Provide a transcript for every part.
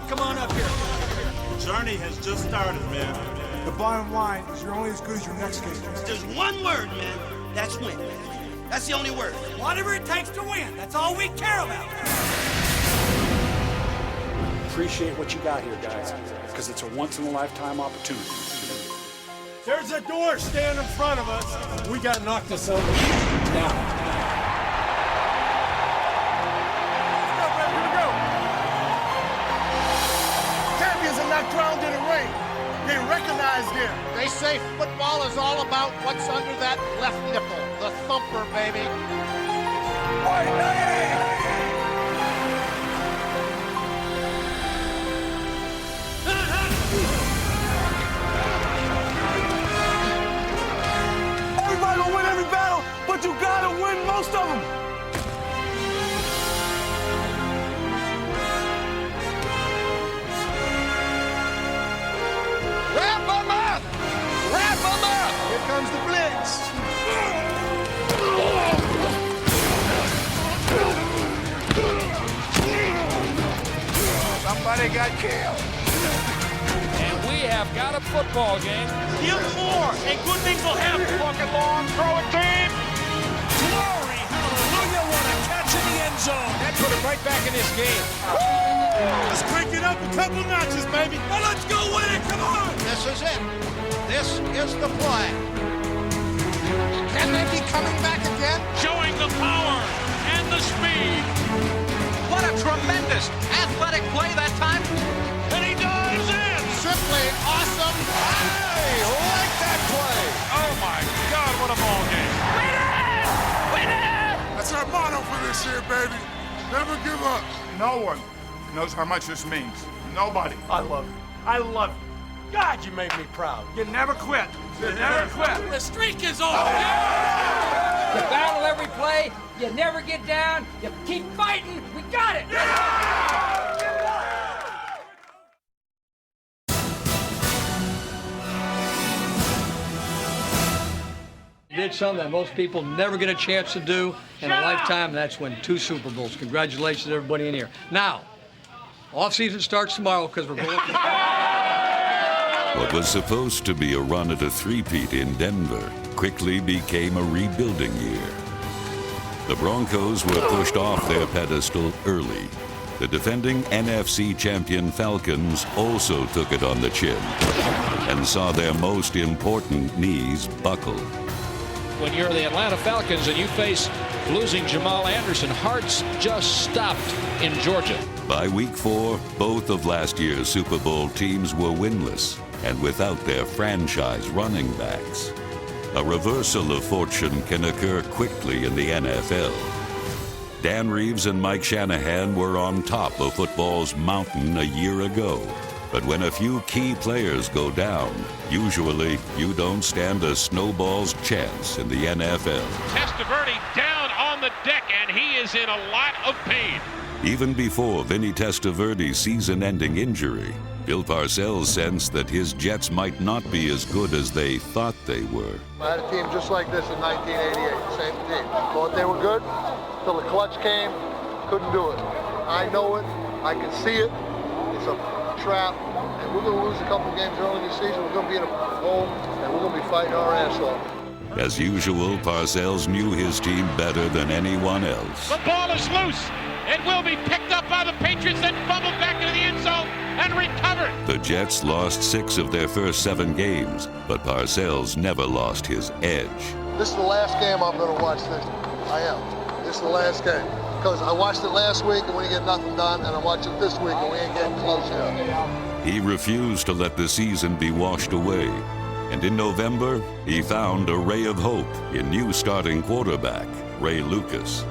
come on up here. The journey has just started, man. The bottom line is you're only as good as your next game. There's one word, man. That's win. That's the only word. Whatever it takes to win. That's all we care about. Appreciate what you got here, guys, because it's a once-in-a-lifetime opportunity. There's a door standing in front of us. We got to knock this over. Now. Not drowned in the rain. They recognize them. They say football is all about what's under that left nipple. The thumper, baby. Everybody will win every battle, but you gotta win most of them. Here comes the blitz. Somebody got killed. And we have got a football game. Give more, and good things will happen. Fucking long throw it deep. Glory, hallelujah, what a catch in the end zone. That put him right back in this game. Let's crank it up a couple notches, baby. Now let's go win it, come on. This is it. This is the play. Can they be coming back again? Showing the power and the speed. What a tremendous athletic play that time. And he dives in. Simply awesome. I like that play. Oh my God, what a ball game. Win it! Win it! That's our motto for this year, baby. Never give up. No one knows how much this means. Nobody. I love you. I love you. God, you made me proud. You never quit. You never quit. The streak is over. You battle every play, you never get down, you keep fighting, we got it! Did something that most people never get a chance to do in a lifetime, and that's win 2 Super Bowls. Congratulations, everybody in here. Now, off-season starts tomorrow because we're going What was supposed to be a run at a three-peat in Denver quickly became a rebuilding year. The Broncos were pushed off their pedestal early. The defending NFC champion Falcons also took it on the chin and saw their most important knees buckle. When you're the Atlanta Falcons and you face losing Jamal Anderson, hearts just stopped in Georgia. By week 4, both of last year's Super Bowl teams were winless and without their franchise running backs. A reversal of fortune can occur quickly in the NFL. Dan Reeves and Mike Shanahan were on top of football's mountain a year ago. But when a few key players go down, usually you don't stand a snowball's chance in the NFL. Testaverde down on the deck, and he is in a lot of pain. Even before Vinny Testaverde's season-ending injury, Bill Parcells sensed that his Jets might not be as good as they thought they were. I had a team just like this in 1988, same team. Thought they were good, till the clutch came, couldn't do it. I know it, I can see it, it's a trap, and we're going to lose a couple games early this season. We're going to be in a home, and we're going to be fighting our ass off. As usual, Parcells knew his team better than anyone else. The ball is loose. It will be picked up by the Patriots, then fumbled back into the end zone and recovered. The Jets lost 6 of their first 7 games, but Parcells never lost his edge. This is the last game I'm going to watch this. I am. This is the last game. Because I watched it last week and we didn't get nothing done, and I watched it this week and we ain't getting close yet. He refused to let the season be washed away. And in November, he found a ray of hope in new starting quarterback, Ray Lucas.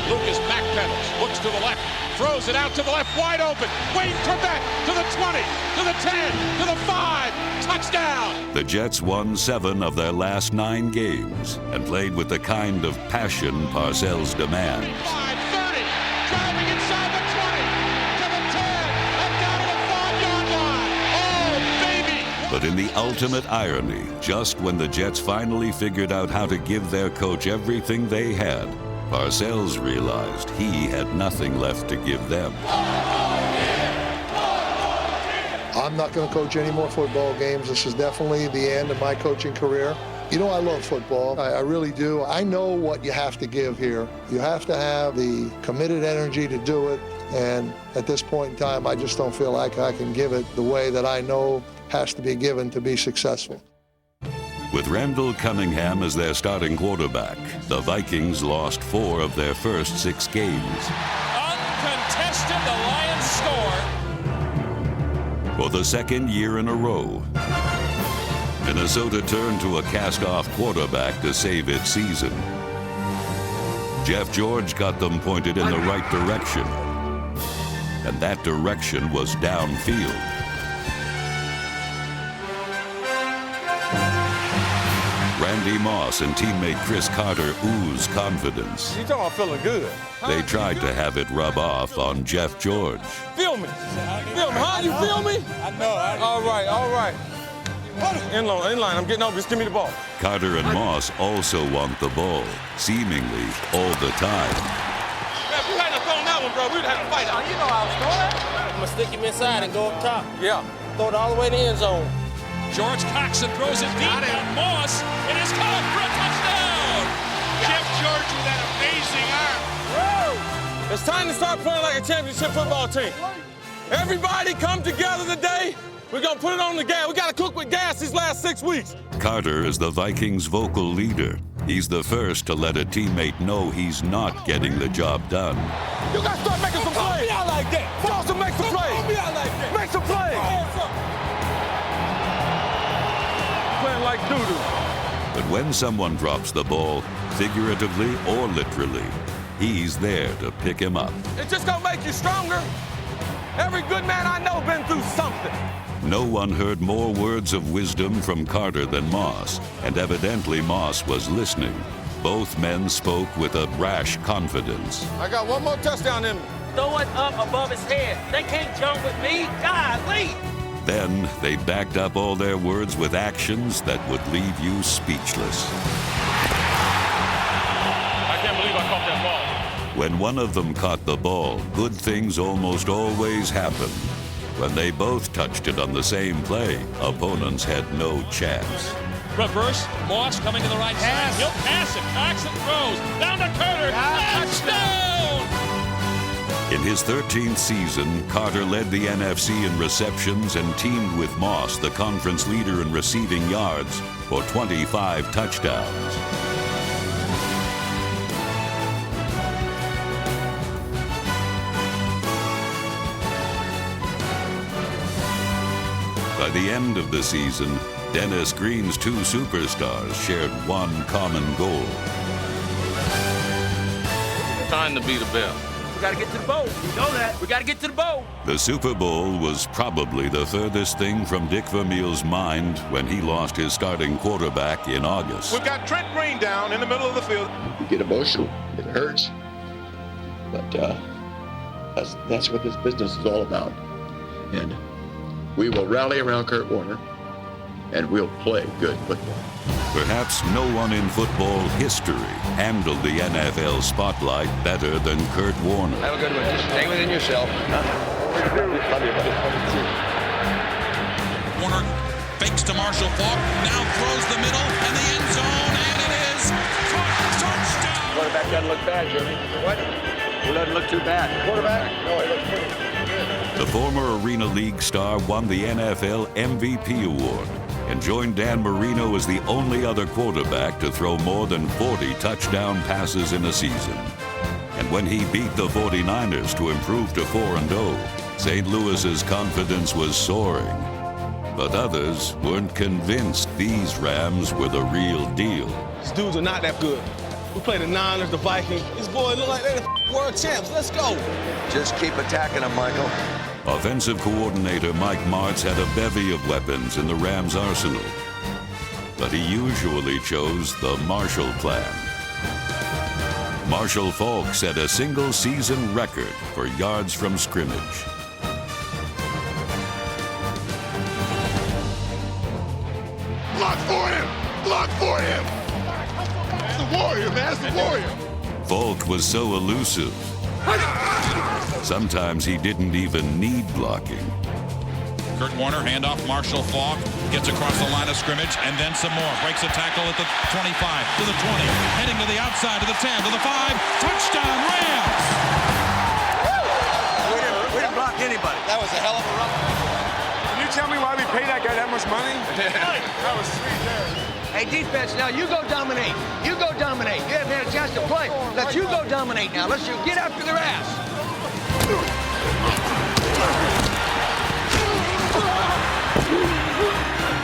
Lucas backpedals, looks to the left, throws it out to the left, wide open. Wayne Trebek to the 20, to the 10, to the 5, touchdown! The Jets won 7 of their last 9 games and played with the kind of passion Parcells demands. 5, 30, driving inside the 20, to the 10, and down to the 5-yard line. Oh, baby! But in the ultimate irony, just when the Jets finally figured out how to give their coach everything they had, Parcells realized he had nothing left to give them. I'm not going to coach any more football games. This is definitely the end of my coaching career. You know, I love football. I really do. I know what you have to give here. You have to have the committed energy to do it. And at this point in time, I just don't feel like I can give it the way that I know has to be given to be successful. With Randall Cunningham as their starting quarterback, the Vikings lost 4 of their first 6 games. Uncontested, the Lions score. For the second year in a row, Minnesota turned to a cast-off quarterback to save its season. Jeff George got them pointed in the right direction, and that direction was downfield. Randy Moss and teammate Chris Carter ooze confidence. You talking about feeling good? They tried to have it rub off on Jeff George. Feel me. Feel me. Huh? You feel me? I know. All right, all right. Inline. I'm getting over. Just give me the ball. Carter and Moss also want the ball, seemingly all the time. Man, if we hadn't thrown that one, bro, we'd have to fight. Oh, you know I was throwing that. I'm going to stick him inside and go up top. Yeah. Throw it all the way to the end zone. George Coxon throws it deep, and Moss, it is caught for a touchdown. Jeff George with that amazing arm. Woo! It's time to start playing like a championship football team. Everybody come together today. We're going to put it on the gas. We got to cook with gas these last 6 weeks. Carter is the Vikings' vocal leader. He's the first to let a teammate know he's not getting the job done. You got to start making some plays. Don't be out like that. Force him, make some plays. Don't be out like that. Make some plays. Playing like doo-doo. But when someone drops the ball, figuratively or literally, he's there to pick him up. It's just going to make you stronger. Every good man I know been through something. No one heard more words of wisdom from Carter than Moss, and evidently Moss was listening. Both men spoke with a brash confidence. I got one more touchdown in me. Throw it up above his head. They can't jump with me. Golly. Then they backed up all their words with actions that would leave you speechless. I can't believe I caught that ball. When one of them caught the ball, good things almost always happen. When they both touched it on the same play, opponents had no chance. Reverse, Moss coming to the right side. He'll pass it. Coxon throws. Down to Carter. Touchdown! In his 13th season, Carter led the NFC in receptions and teamed with Moss, the conference leader in receiving yards, for 25 touchdowns. By the end of the season, Dennis Green's 2 superstars shared one common goal. Time to be the best. We got to get to the bowl. You know that. We got to get to the bowl. The Super Bowl was probably the furthest thing from Dick Vermeil's mind when he lost his starting quarterback in August. We've got Trent Green down in the middle of the field. You get emotional. It hurts. But that's what this business is all about. And we will rally around Kurt Warner, and we'll play good football. Perhaps no one in football history handled the NFL spotlight better than Kurt Warner. Have a good one. Just stay within yourself. Warner fakes to Marshall Faulk, now throws the middle, and the end zone, and it is touchdown! Quarterback doesn't look bad, Jimmy. What? He doesn't look too bad. Quarterback? No, he looks pretty good. The former Arena League star won the NFL MVP award and joined Dan Marino as the only other quarterback to throw more than 40 touchdown passes in a season. And when he beat the 49ers to improve to 4-0, St. Louis's confidence was soaring. But others weren't convinced these Rams were the real deal. These dudes are not that good. We play the Niners, the Vikings. These boys look like they're the world champs. Let's go. Just keep attacking them, Michael. Offensive coordinator Mike Martz had a bevy of weapons in the Rams' arsenal, but he usually chose the Marshall Plan. Marshall Faulk set a single-season record for yards from scrimmage. Block for him! Block for him! That's the warrior, man. That's the warrior. Volk was so elusive. Sometimes he didn't even need blocking. Kurt Warner, handoff, Marshall Faulk, gets across the line of scrimmage, and then some more. Breaks a tackle at the 25, to the 20, heading to the outside, to the 10, to the 5. Touchdown, Rams! We didn't block anybody. That was a hell of a run. Can you tell me why we paid that guy that much money? That was sweet there. Hey, defense, now you go dominate. You go dominate. You haven't had a chance to play. Let you go dominate now. Let's you get after their ass.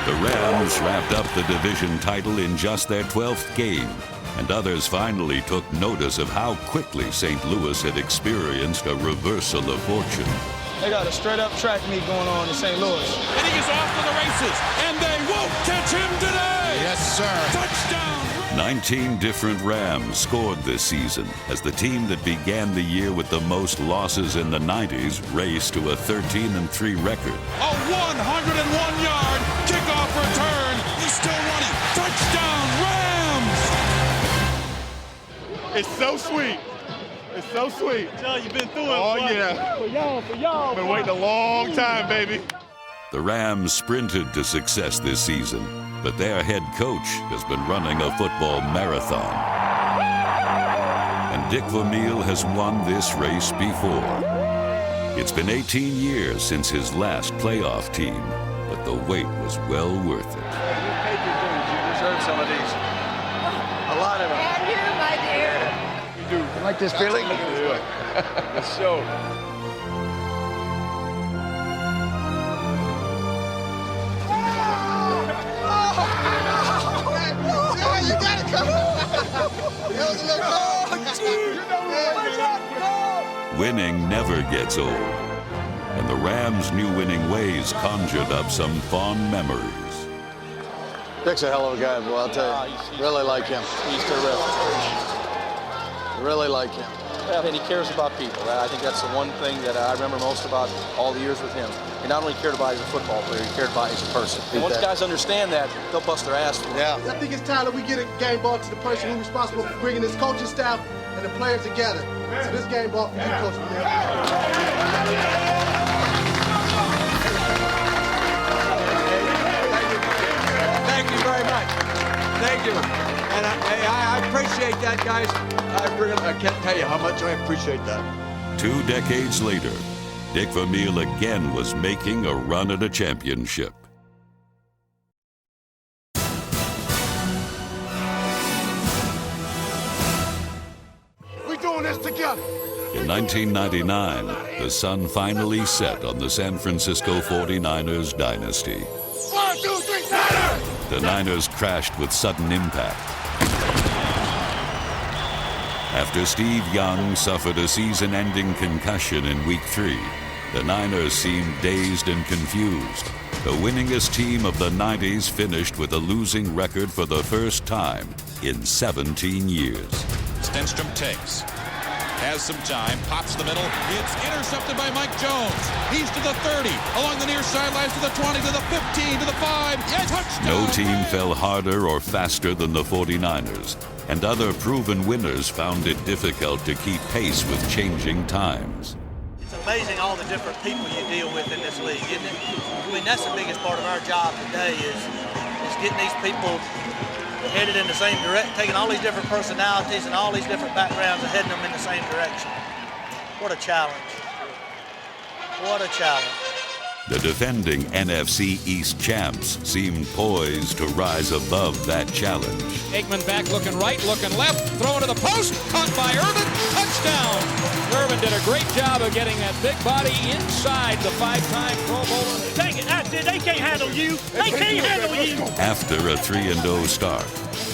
The Rams wrapped up the division title in just their 12th game, and others finally took notice of how quickly St. Louis had experienced a reversal of fortune. They got a straight-up track meet going on in St. Louis. And he is off to the races, and they won't catch him today! Yes, sir. Touchdown! 19 different Rams scored this season as the team that began the year with the most losses in the 90s raced to a 13-3 record. A 101-yard kickoff return. He's still running. Touchdown, Rams! It's so sweet. It's so sweet. John, you've been through it. Oh, yeah. For y'all. Been waiting a long time, baby. The Rams sprinted to success this season, but their head coach has been running a football marathon. And Dick Vermeil has won this race before. It's been 18 years since his last playoff team, but the wait was well worth it. You paid your dues. You deserve some of these. A lot of them. And you, my dear. You do. You like this feeling? Let's show. You gotta come on. That was a little Winning never gets old, and the Rams' new winning ways conjured up some fond memories. Dick's a hell of a guy, boy, I'll tell you. Really like him. He's terrific. Really like him. Yeah, and he cares about people. I think that's the one thing that I remember most about all the years with him. He not only cared about as a football player, he cared about as a person. And once guys understand that, they'll bust their ass for it. Yeah. I think it's time that we get a game ball to the person who's responsible for bringing this coaching staff and the players together. So this game ball for you, Coach Vermeil. Thank you very much. Thank you. And I appreciate that, guys. I can't tell you how much I appreciate that. 2 decades later, Dick Vermeil again was making a run at a championship. We doing this together. In 1999, the sun finally set on the San Francisco 49ers dynasty. 1, 2, 3, Niners! The Niners crashed with sudden impact. After Steve Young suffered a season-ending concussion in Week 3, the Niners seemed dazed and confused. The winningest team of the 90s finished with a losing record for the first time in 17 years. Stenstrom takes. Has some time, pops the middle. It's intercepted by Mike Jones. He's to the 30, along the near sidelines to the 20, to the 15, to the 5. Yes, touchdown! No team fell harder or faster than the 49ers, and other proven winners found it difficult to keep pace with changing times. It's amazing all the different people you deal with in this league, isn't it? I mean, that's the biggest part of our job today is getting these people headed in the same direction, taking all these different personalities and all these different backgrounds and heading them in the same direction. What a challenge. What a challenge. The defending NFC East champs seemed poised to rise above that challenge. Aikman back, looking right, looking left, throwing to the post, caught by Irvin, touchdown! Irvin did a great job of getting that big body inside the 5-time Pro Bowler. Dang it, that's it. They can't handle you. They can't handle you. After a 3-0 start,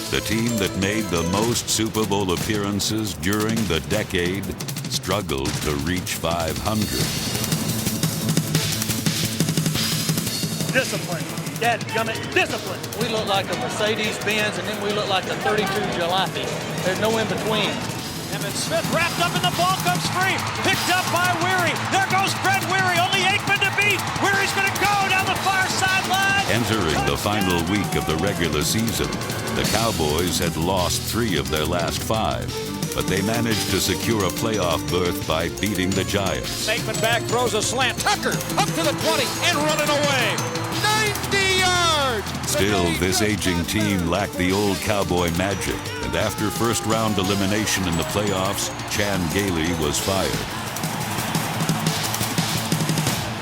the team that made the most Super Bowl appearances during the decade struggled to reach 500. Discipline. Dadgummit, discipline. We look like a Mercedes-Benz, and then we look like a 32 Jalopy. There's no in between. Emmitt Smith wrapped up, and the ball comes free. Picked up by Weary. There goes Fred Weary. Only Aikman to beat. Weary's going to go down the far sideline. Entering the final week of the regular season, the Cowboys had lost 3 of their last 5. but they managed to secure a playoff berth by beating the Giants. Bateman back, throws a slant. Tucker up to the 20 and running away. 90 yards! Still, this aging team lacked the old Cowboy magic, and after first-round elimination in the playoffs, Chan Gailey was fired.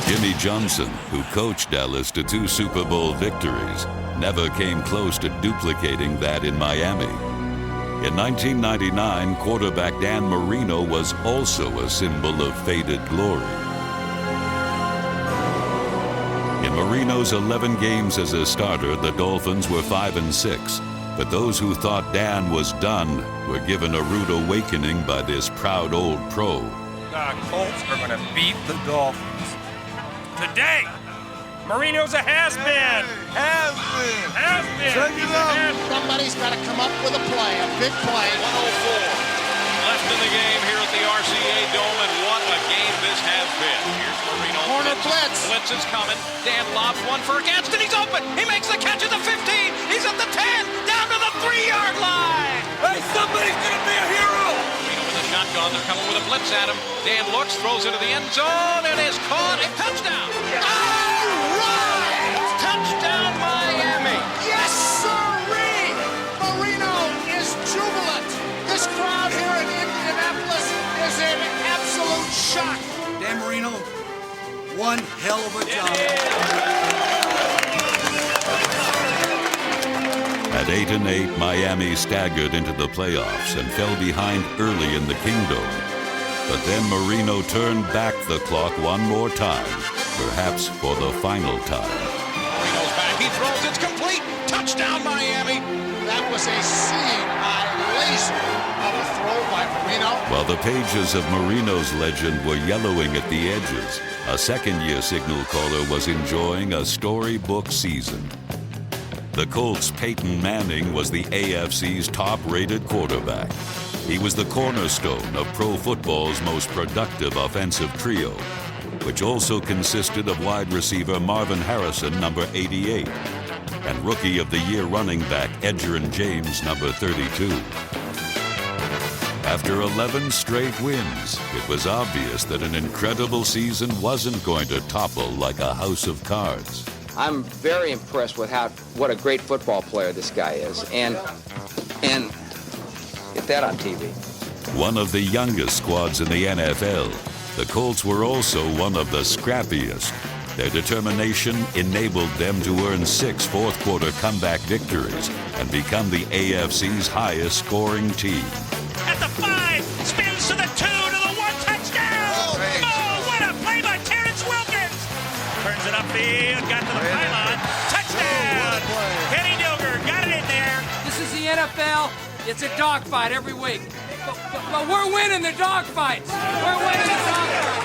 Jimmy Johnson, who coached Dallas to 2 Super Bowl victories, never came close to duplicating that in Miami. In 1999, quarterback Dan Marino was also a symbol of faded glory. In Marino's 11 games as a starter, the Dolphins were 5-6. But those who thought Dan was done were given a rude awakening by this proud old pro. The Colts are going to beat the Dolphins. Today, Marino's a has-been. Has-been. Check it out. Somebody's got to come up with a play, a big play. 104 left in the game here at the RCA Dome, and what a game this has been. Here's Marino. Corner blitz. Blitz is coming. Dan lobs one for Gadsden. He's open. He makes the catch at the 15. He's at the 10. Down to the 3-yard line. Hey, somebody's going to be a hero. Marino with a shotgun. They're coming with a blitz at him. Dan looks, throws into the end zone, and is caught. A touchdown. All right. Touchdown, Miami. Yes, sirree. Marino is jubilant. This crowd here in Indianapolis is in absolute shock. Dan Marino, one hell of a job. At 8-8, Miami staggered into the playoffs and fell behind early in the Kingdom. But then Marino turned back the clock one more time, perhaps for the final time. Marino's back. He throws. It's complete. Touchdown, Miami. That was a seeing eye laser of a throw by Marino. While the pages of Marino's legend were yellowing at the edges, a second-year signal caller was enjoying a storybook season. The Colts' Peyton Manning was the AFC's top-rated quarterback. He was the cornerstone of pro football's most productive offensive trio, which also consisted of wide receiver Marvin Harrison, number 88, and Rookie of the Year running back Edgerrin James, number 32. After 11 straight wins, it was obvious that an incredible season wasn't going to topple like a house of cards. I'm very impressed with what a great football player this guy is, and get that on TV. One of the youngest squads in the NFL, the Colts were also one of the scrappiest. Their determination enabled them to earn 6 fourth-quarter comeback victories and become the AFC's highest-scoring team. At the 5, spins to the 2, to the 1, touchdown! Oh, what a play by Terrence Wilkins! Turns it upfield, got to the pylon, touchdown! Kenny Dilger got it in there. This is the NFL. It's a dogfight every week. But we're winning the dogfights. We're winning the dogfights.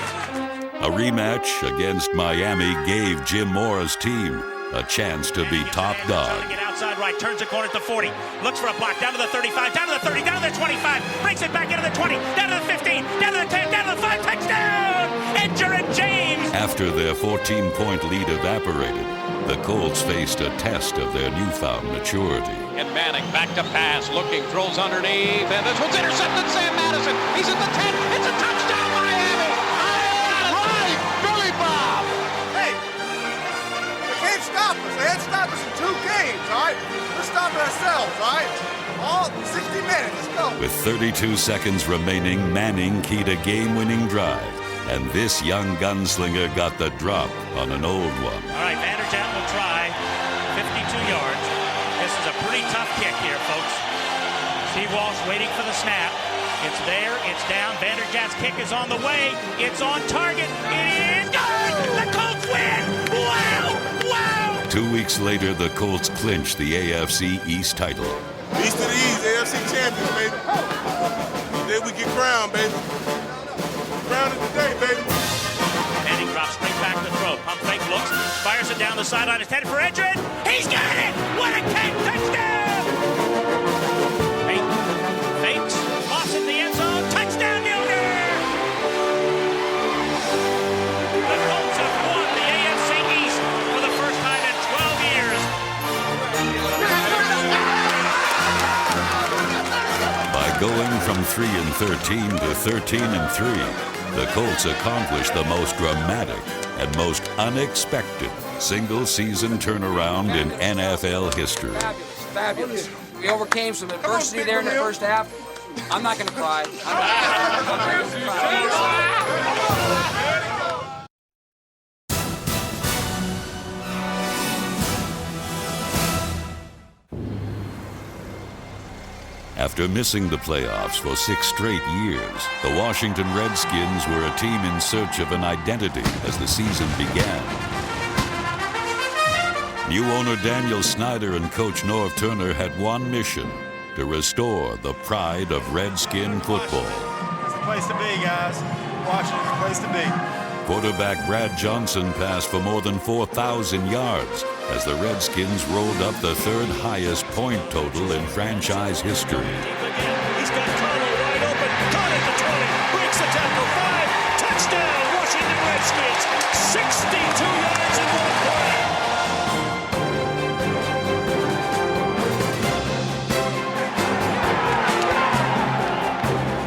A rematch against Miami gave Jim Mora's team a chance to be top dog. Get outside right, turns the corner at the 40, looks for a block, down to the 35, down to the 30, down to the 25, brings it back into the 20, down to the 15, down to the 10, down to the 5, touchdown! Edgerrin James! After their 14-point lead evaporated, the Colts faced a test of their newfound maturity. And Manning back to pass, looking, throws underneath, and this one's intercepted. Sam Madison, he's at the 10, it's a touchdown, Miami! Right, Billy Bob! Hey, they can't stop us. They had stopped us in 2 games, all right? We're stopping ourselves, all right? All 60 minutes, let's go. With 32 seconds remaining, Manning keyed a game-winning drive, and this young gunslinger got the drop on an old one. All right, Vanderjagt will try, 52 yards. This is a pretty tough kick here, folks. See Walsh waiting for the snap. It's there, it's down. Vanderjagt's kick is on the way. It's on target. It is good! The Colts win! Wow! Wow! 2 weeks later, the Colts clinched the AFC East title. East of the East, AFC champions, baby. Today we get crowned, baby. Crowned it today, baby. Manning drops straight back to throw. Pump fake looks, fires it down the sideline. It's headed for Edgerrin. He's got it! What a catch! Touchdown! Fakes, loss in the end zone. Touchdown, Dilger! The Colts have won the AFC East for the first time in 12 years. By going from from 3-13 to 13-3, the Colts accomplished the most dramatic and most unexpected single-season turnaround in NFL history. Fabulous. We overcame some adversity there in the first half. I'm not going to cry. I'm not going to cry. After missing the playoffs for 6 straight years, the Washington Redskins were a team in search of an identity as the season began. New owner Daniel Snyder and coach Norv Turner had one mission: to restore the pride of Redskin football. It's the place to be, guys. Washington's the place to be. Quarterback Brad Johnson passed for more than 4,000 yards as the Redskins rolled up the 3rd highest point total in franchise history. He's got Carlo wide open. Caught at the 20. Breaks the tackle. 5. Touchdown, Washington Redskins. 62 yards in 1 play.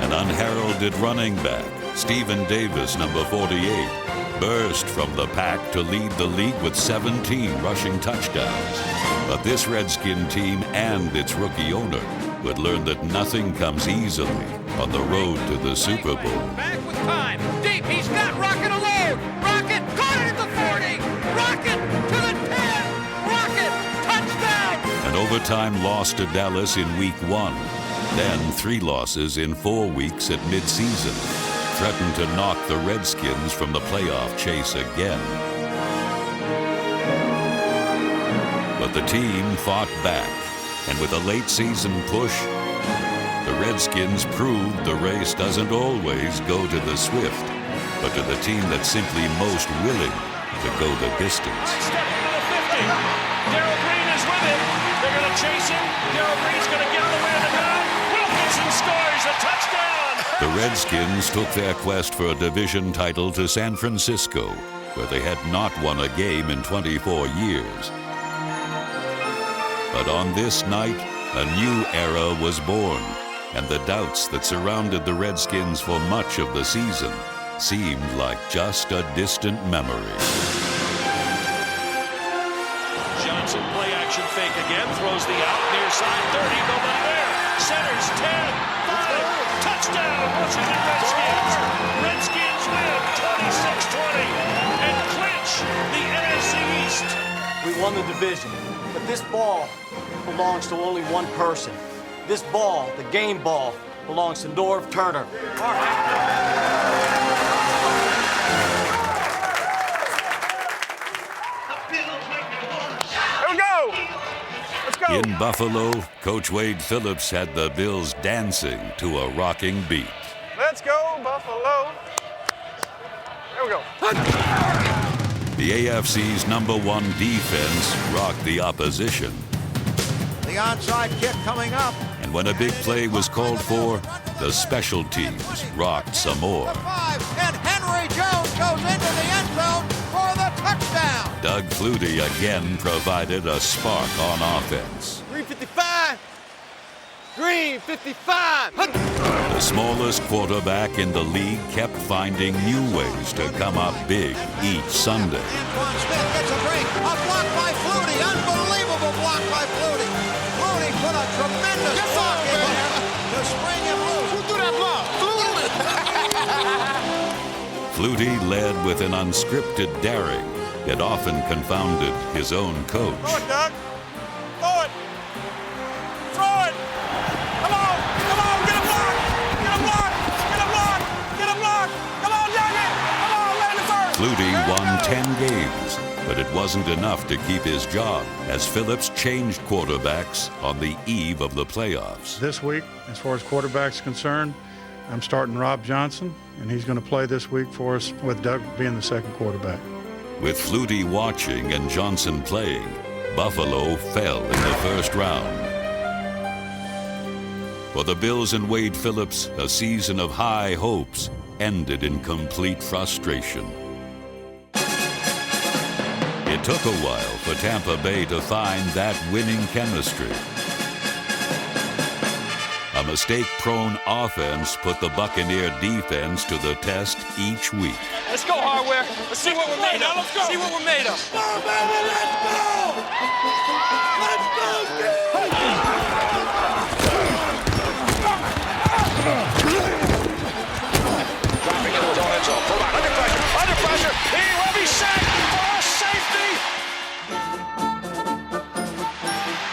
An unheralded running back, Stephen Davis, number 48, burst from the pack to lead the league with 17 rushing touchdowns. But this Redskin team and its rookie owner would learn that nothing comes easily on the road to the Super Bowl. Back with time. Deep. He's got Rocket alone. Rocket caught it at the 40. Rocket to the 10. Rocket touchdown. An overtime loss to Dallas in Week 1. Then 3 losses in 4 weeks at midseason threatened to knock the Redskins from the playoff chase again. But the team fought back, and with a late season push, the Redskins proved the race doesn't always go to the swift, but to the team that's simply most willing to go the distance. Stepping to the 50. Darrell Green is with him. They're going to chase him. Darrell Green's going to get the way of the down. Wilkinson scores a touchdown. The Redskins took their quest for a division title to San Francisco, where they had not won a game in 24 years. But on this night, a new era was born, and the doubts that surrounded the Redskins for much of the season seemed like just a distant memory. Johnson play action fake again. Throws the out near side 30. Nobody there. Centers 10. 5. Touchdown, Washington Redskins. Redskins win 26-20 and clinch the NFC East. We won the division, but this ball belongs to only one person. This ball, the game ball, belongs to Norv Turner. Here we go. Let's go. In Buffalo, Coach Wade Phillips had the Bills dancing to a rocking beat. Let's go, Buffalo. Here we go. The AFC's #1 defense rocked the opposition. The onside kick coming up. And when a big play was called for, the special teams rocked some more. 5, and Henry Jones goes into the end zone for the touchdown. Doug Flutie again provided a spark on offense. 355. Green 55. The smallest quarterback in the league kept finding new ways to come up big each Sunday. Antoine Smith gets a break. A block by Flutie. Unbelievable block by Flutie. Flutie put a tremendous block in there to spring him loose. Who threw that block? Flutie led with an unscripted daring that often confounded his own coach. Throw it, Doug. Throw it. Throw it. Come on. Come on. Get a block. Get a block. Get a block. Get a block. Come on, Dougie. Come on, land it first. Flutie won 10 games, but it wasn't enough to keep his job as Phillips changed quarterbacks on the eve of the playoffs. This week, as far as quarterbacks concerned, I'm starting Rob Johnson, and he's going to play this week for us with Doug being the second quarterback. With Flutie watching and Johnson playing, Buffalo fell in the first round. For the Bills and Wade Phillips, a season of high hopes ended in complete frustration. It took a while for Tampa Bay to find that winning chemistry. A A mistake-prone offense put the Buccaneer defense to the test each week. Let's go, Hardware. Let's see what we're made of. Let's go. See what we're made of. Go, baby, let's go! Let's go, Dropping into his own end zone. Pull back. Under pressure. Under pressure. He will be sacked for a safety.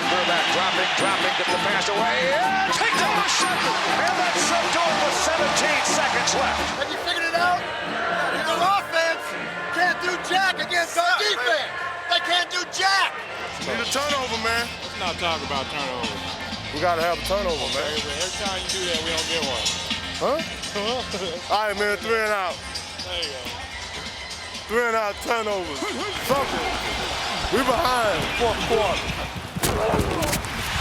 Quarterback dropping, get the pass away. And take down a shuttle. And that's sent on with 17 seconds left. Have you figured it out? Your offense can't do jack against our defense. They can't do jack. Need a turnover, man. Let's not talk about turnover. We got to have a turnover, man. Every time you do that, we don't get one. Huh? All right, man, 3 and out. There you go. 3 and out turnovers. Something. We behind, fourth quarter.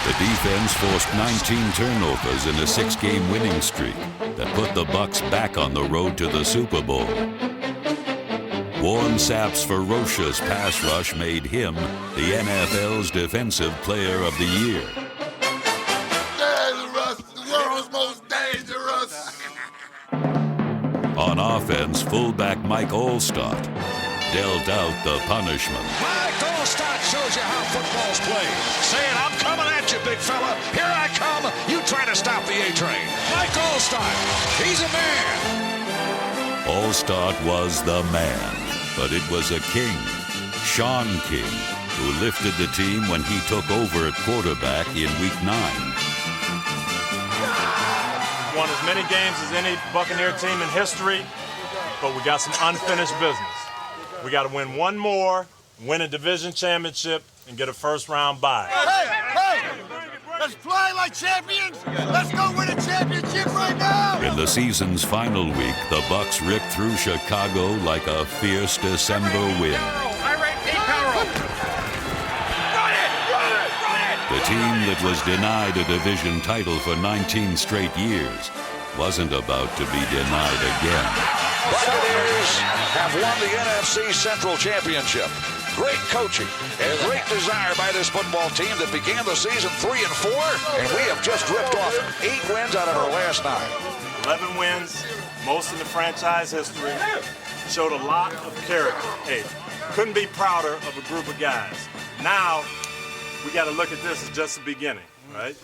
The defense forced 19 turnovers in a 6-game winning streak that put the Bucs back on the road to the Super Bowl. Warren Sapp's ferocious pass rush made him the NFL's Defensive Player of the Year. Dangerous, the world's most dangerous. On offense, fullback Mike Olstad dealt out the punishment. Mike Olstad shows you how football's played. Saying, I'm coming at you, big fella. Here I come. You trying to stop the A-train. Mike Olstad, he's a man. Olstad was the man, but it was a king, Sean King, who lifted the team when he took over at quarterback in Week 9. Won as many games as any Buccaneer team in history, but we got some unfinished business. We got to win one more, win a division championship, and get a first-round bye. Hey! Let's play like champions. Let's go win a championship right now. In the season's final week, the Bucs ripped through Chicago like a fierce December wind. The team that was denied a division title for 19 straight years wasn't about to be denied again. Buccaneers have won the NFC Central Championship. Great coaching and great desire by this football team that began the season 3-4, and we have just ripped off 8 wins out of our last 9. 11 wins, most in the franchise history. Showed a lot of character. Hey, couldn't be prouder of a group of guys. Now, we got to look at this as just the beginning, right?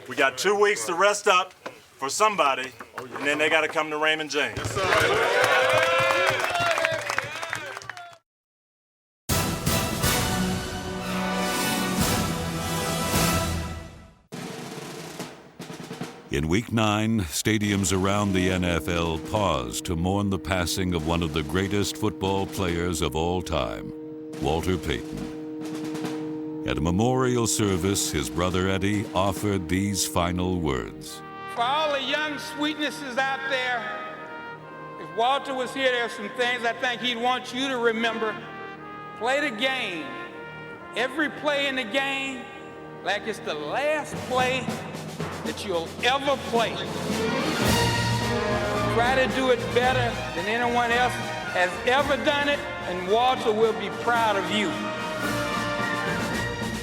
We got 2 weeks to rest up for somebody, and then they got to come to Raymond James. In Week 9, stadiums around the NFL paused to mourn the passing of one of the greatest football players of all time, Walter Payton. At a memorial service, his brother Eddie offered these final words. For all the young sweetnesses out there, if Walter was here, there's some things I think he'd want you to remember. Play the game, every play in the game, like it's the last play that you'll ever play. Try to do it better than anyone else has ever done it, and Walter will be proud of you.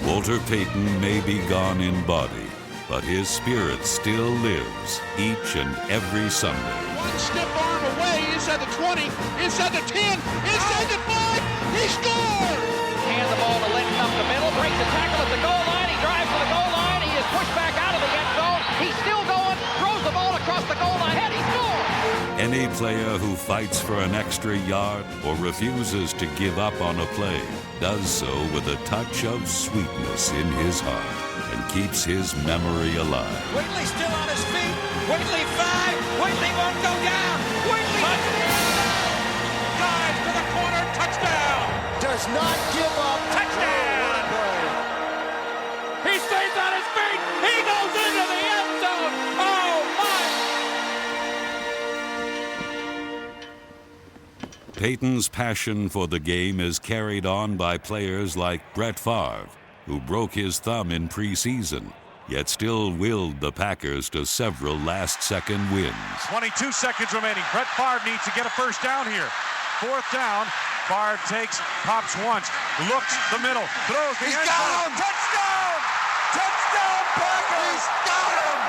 Walter Payton may be gone in body, but his spirit still lives each and every Sunday. One stiff arm away, inside the 20, inside the 10, inside the 5, he scored! Hand the ball to Linton up the middle, breaks the tackle at the goal line, he drives to the goal line, he is pushed back out of the end zone, he's still going, throws the ball across the goal line, and he scores! Any player who fights for an extra yard or refuses to give up on a play does so with a touch of sweetness in his heart and keeps his memory alive. Whitley still on his feet. Whitley 5. Whitley won't go down. Whitley dives to the corner. Touchdown. Does not give up. Touchdown. He stays on his feet. He goes into the end zone. Oh, my. Payton's passion for the game is carried on by players like Brett Favre, who broke his thumb in preseason, yet still willed the Packers to several last-second wins. 22 seconds remaining. Brett Favre needs to get a first down here. 4th down. Favre takes, pops once, looks the middle, throws the end zone. Touchdown! Touchdown, Packers! He's got him!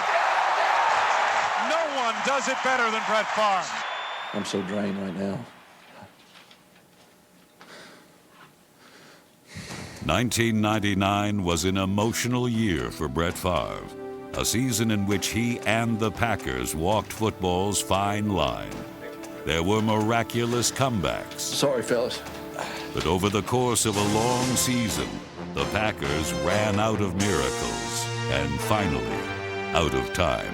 one does it better than Brett Favre. I'm so drained right now. 1999 was an emotional year for Brett Favre, a season in which he and the Packers walked football's fine line. There were miraculous comebacks. Sorry, fellas. But over the course of a long season, the Packers ran out of miracles and finally out of time.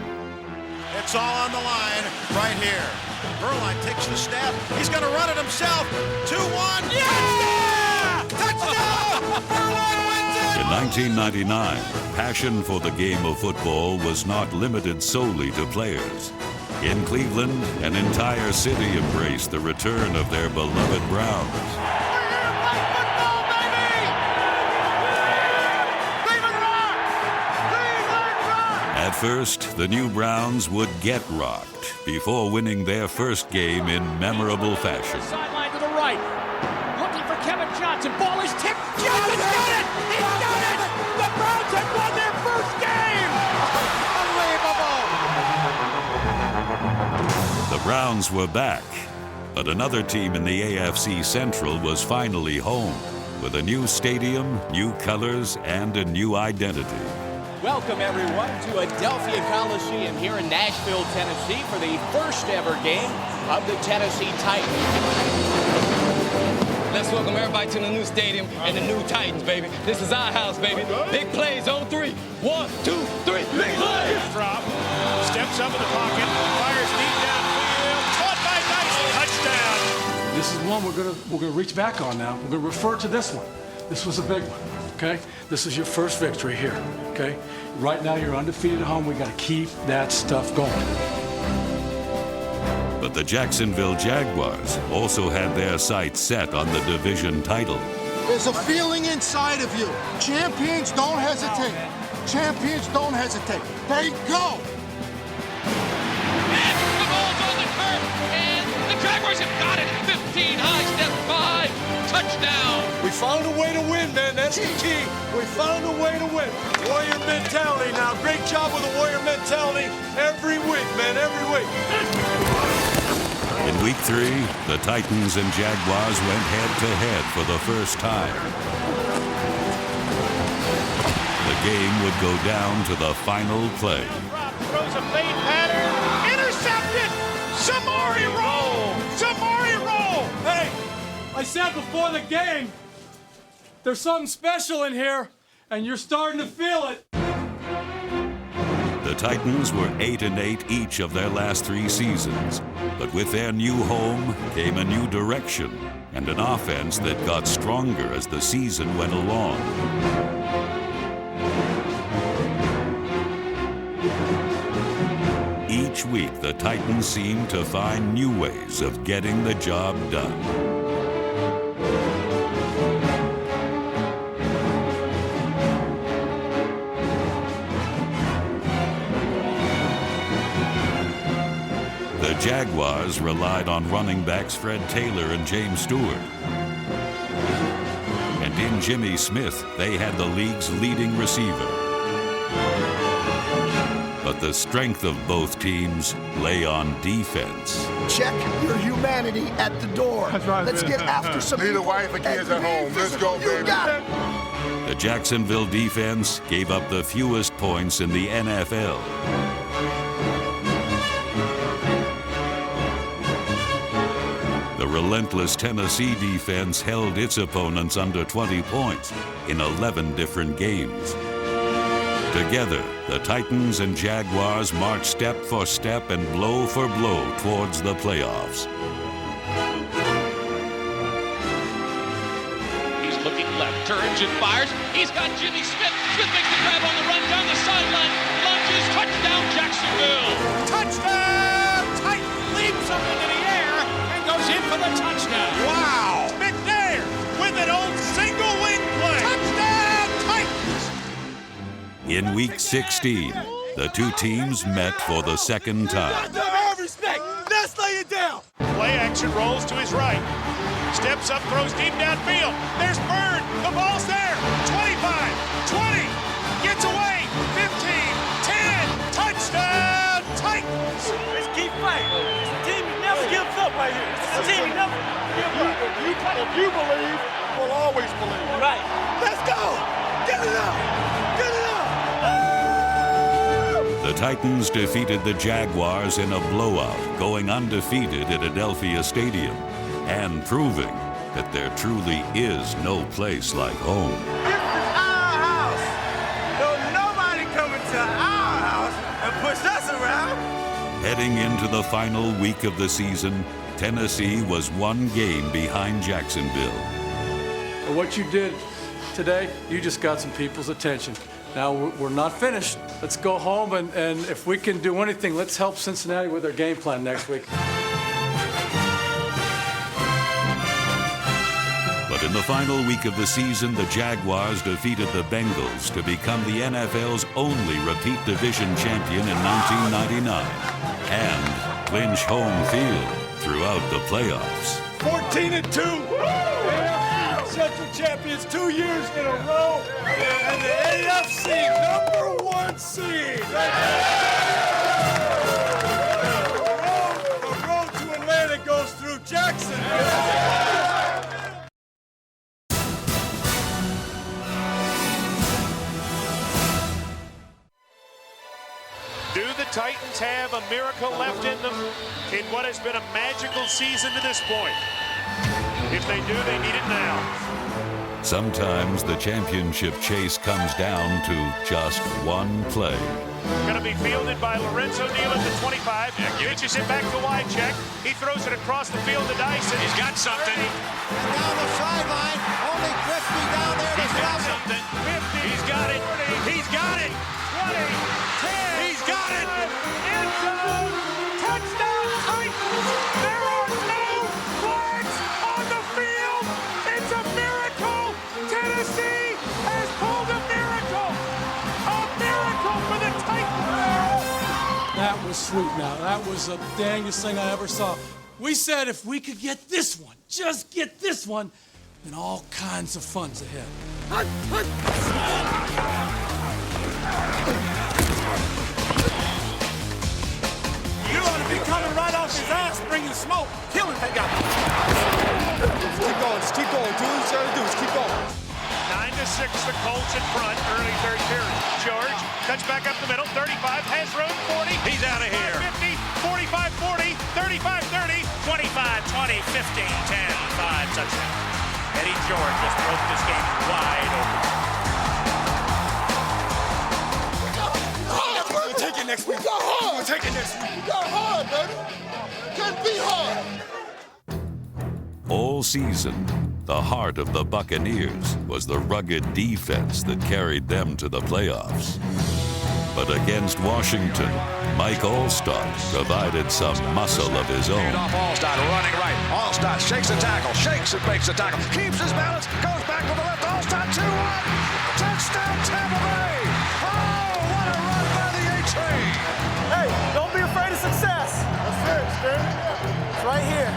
It's all on the line right here. Beuerlein takes the snap. He's going to run it himself. 2-1. Yeah! Touchdown! Beuerlein wins it! In 1999, passion for the game of football was not limited solely to players. In Cleveland, an entire city embraced the return of their beloved Browns. At first, the new Browns would get rocked before winning their first game in memorable fashion. Sideline to the right. Looking for Kevin Johnson. Ball is tipped. Johnson's got it! He's got it! The Browns have won their first game! Unbelievable! The Browns were back, but another team in the AFC Central was finally home with a new stadium, new colors, and a new identity. Welcome, everyone, to Adelphia Coliseum here in Nashville, Tennessee for the first ever game of the Tennessee Titans. Let's welcome everybody to the new stadium and the new Titans, baby. This is our house, baby. Big plays on 3. 1, 2, 3. Big plays! Drop. Steps up in the pocket. Fires deep downfield. Caught by Dyson. Touchdown. This is one we're gonna reach back on now. We're gonna refer to this one. This was a big one. Okay? This is your first victory here, okay? Right now, you're undefeated at home. We got to keep that stuff going. But the Jacksonville Jaguars also had their sights set on the division title. There's a feeling inside of you. Champions don't hesitate. Champions don't hesitate. They go. And the ball's on the turf, and the Jaguars have got it. 15 high step 5, touchdown. We found a way to win, man. That's the key. We found a way to win. Warrior mentality now. Great job with the Warrior mentality every week, man, every week. In week 3, the Titans and Jaguars went head-to-head for the first time. The game would go down to the final play. Throws a fade pattern. Intercepted. Samori roll. Samori roll. Hey, I said before the game, there's something special in here, and you're starting to feel it. The Titans were 8-8 each of their last 3 seasons, but with their new home came a new direction and an offense that got stronger as the season went along. Each week, the Titans seemed to find new ways of getting the job done. The Jaguars relied on running backs Fred Taylor and James Stewart. And in Jimmy Smith, they had the league's leading receiver. But the strength of both teams lay on defense. Check your humanity at the door. Let's get after some Need a wife and kids at home. Let's go, baby. You got it. The Jacksonville defense gave up the fewest points in the NFL. The relentless Tennessee defense held its opponents under 20 points in 11 different games. Together, the Titans and Jaguars marched step for step and blow for blow towards the playoffs. He's looking left, turns and fires. He's got Jimmy Smith. Smith makes the grab on the run down the sideline. Lunges, touchdown, Jacksonville. Touchdown! Titan leaps up into the air and goes in for the touchdown. Wow! McNair with an old single wing play. Touchdown, Titans! In Week 16, the two teams met for the second time. Respect. Let's lay it down. Play action rolls to his right. Steps up, throws deep downfield. There's Bird. The ball's there. 25, 20, gets away. 15, 10, touchdown, Titans. Let's keep fighting. It's a team that never gives up right here. It's a team that never gives up. If you believe, we'll always believe. Right. Let's go. Get it up. Get it up. The Titans defeated the Jaguars in a blowout, going undefeated at Adelphia Stadium and proving that there truly is no place like home. This is our house. Don't nobody come into our house and push us around. Heading into the final week of the season, Tennessee was one game behind Jacksonville. What you did today, you just got some people's attention. Now, we're not finished. Let's go home, and if we can do anything, let's help Cincinnati with their game plan next week. But in the final week of the season, the Jaguars defeated the Bengals to become the NFL's only repeat division champion in 1999 and clinch home field throughout the playoffs. 14-2. Central champions 2 years in a row, and the AFC #1 seed. The road to Atlanta goes through Jacksonville. Do the Titans have a miracle left in them in what has been a magical season to this point? If they do, they need it now. Sometimes the championship chase comes down to just one play. Going to be fielded by Lorenzo Neal at the 25. Pitches it back to Wycheck. He throws it across the field to Dyson. He's got something. And down the sideline, only Crispy down there to stop something. 50. He's got it. He's got it. 20. 10. He's got it. End zone. Touchdown Titans. There are no flags on the field. It's a miracle. Tennessee has pulled a miracle. A miracle for the Titans. That was sweet now. That was the dangest thing I ever saw. We said if we could get this one, just get this one, then all kinds of fun's ahead. You ought to be coming right off his ass, bringing smoke, killing that guy. Just keep going. Do what you gotta do. Just keep going. 9-6, the Colts in front, early third period. George, cuts back up the middle, 35, has room, 40. He's out of here. 50, 45, 40, 35, 30, 25, 20, 15, 10, 5, touchdown. Eddie George just broke this game wide open. We're gonna take it next week. We're gonna take it next week. We got hard, baby. Can't be hard. All season, the heart of the Buccaneers was the rugged defense that carried them to the playoffs. But against Washington, Mike Allstott provided some muscle of his own. Off Allstott, running right. Allstott shakes the tackle, shakes and makes the tackle, keeps his balance, goes back to the left. Allstott 2-1. Touchdown Tampa Bay. Oh, what a run by the A-Train. Hey, don't be afraid of success. That's it, Stern. It's right here.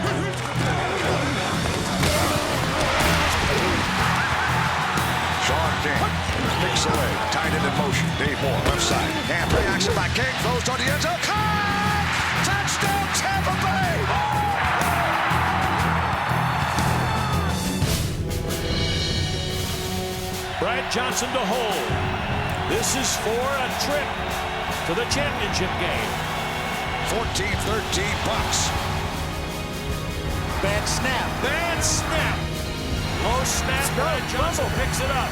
Sean King picks away, tight end in motion. Dave Moore, left side. And play action by King, throws toward the end zone. Caught! Touchdown Tampa Bay! Brad Johnson to hold. This is for a trip to the championship game. 14-13 Bucks. Bad snap. Bad snap. Low snap. Brad Johnson picks it up.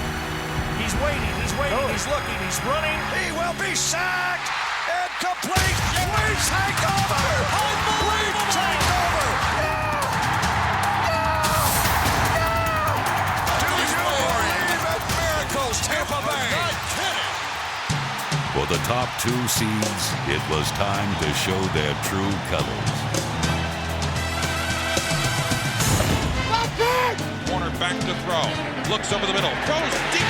He's waiting. He's waiting. He's looking. He's running. He will be sacked and complete. We take over. We take over. Do you believe in miracles, Tampa Bay? For the top two seeds, it was time to show their true colors. Warner back to throw. Looks over the middle. Throws deep.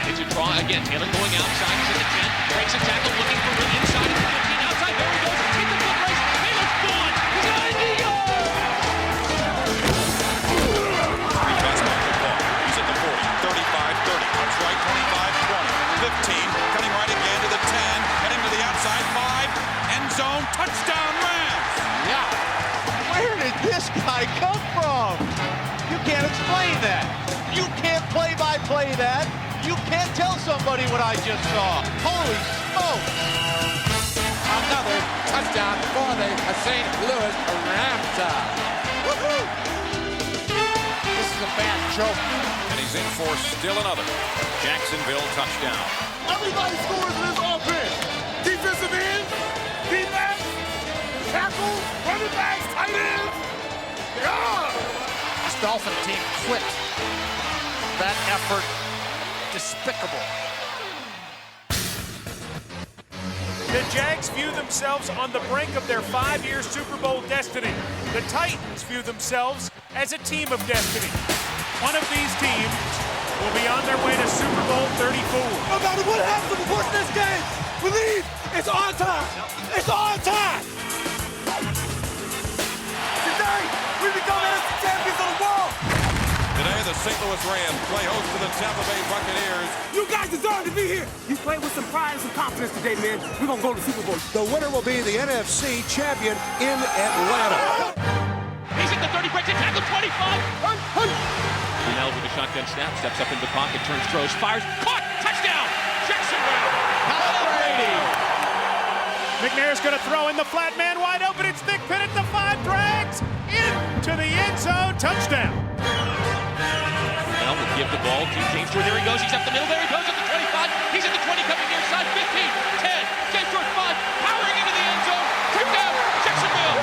It's a draw again. Taylor going outside. He's at the 10. Breaks a tackle. Looking for room inside of the 15. Outside. There he goes. Hit the foot race. Taylor's gone. He's got a knee. Fastball to ball. He's at the 40. 35, 30. Cuts right. 25, 20. 15. Cutting right again to the 10. 5, end zone, touchdown Rams. Yeah. Where did this guy come from? You can't explain that. You can't play-by-play that. You can't tell somebody what I just saw. Holy smokes. Another touchdown for the St. Louis Rams. Woohoo! This is a bad joke. And he's in for still another Jacksonville touchdown. Everybody scores in this offense. Defensive ends, defense, tackles, running backs, tight ends. Yeah! This Dolphin team quit. That effort, despicable. The Jags view themselves on the brink of their 5-year Super Bowl destiny. The Titans view themselves as a team of destiny. One of these teams will be on their way to Super Bowl 34. No matter what happens in the course of this game, believe it's on time. It's on time. Today, we become NFC champions of the world. Today, the St. Louis Rams play host to the Tampa Bay Buccaneers. You guys deserve to be here. You played with some pride and some confidence today, man. We're going to go to the Super Bowl. The winner will be the NFC champion in Atlanta. He's at the 30, breaks it, tackle 25. Brunell with a shotgun snap, steps up in the pocket, turns, throws, fires, caught, touchdown, Jacksonville. Tom Brady. McNair's going to throw in the flat man wide open. It's Vic Pitt at the 5, drags into the end zone, touchdown. Brunell will give the ball to James Stewart. There he goes. He's up the middle. There he goes at the 25. He's at the 20, coming near side. 15, 10. James Stewart 5, powering into the end zone. Touchdown, Jacksonville.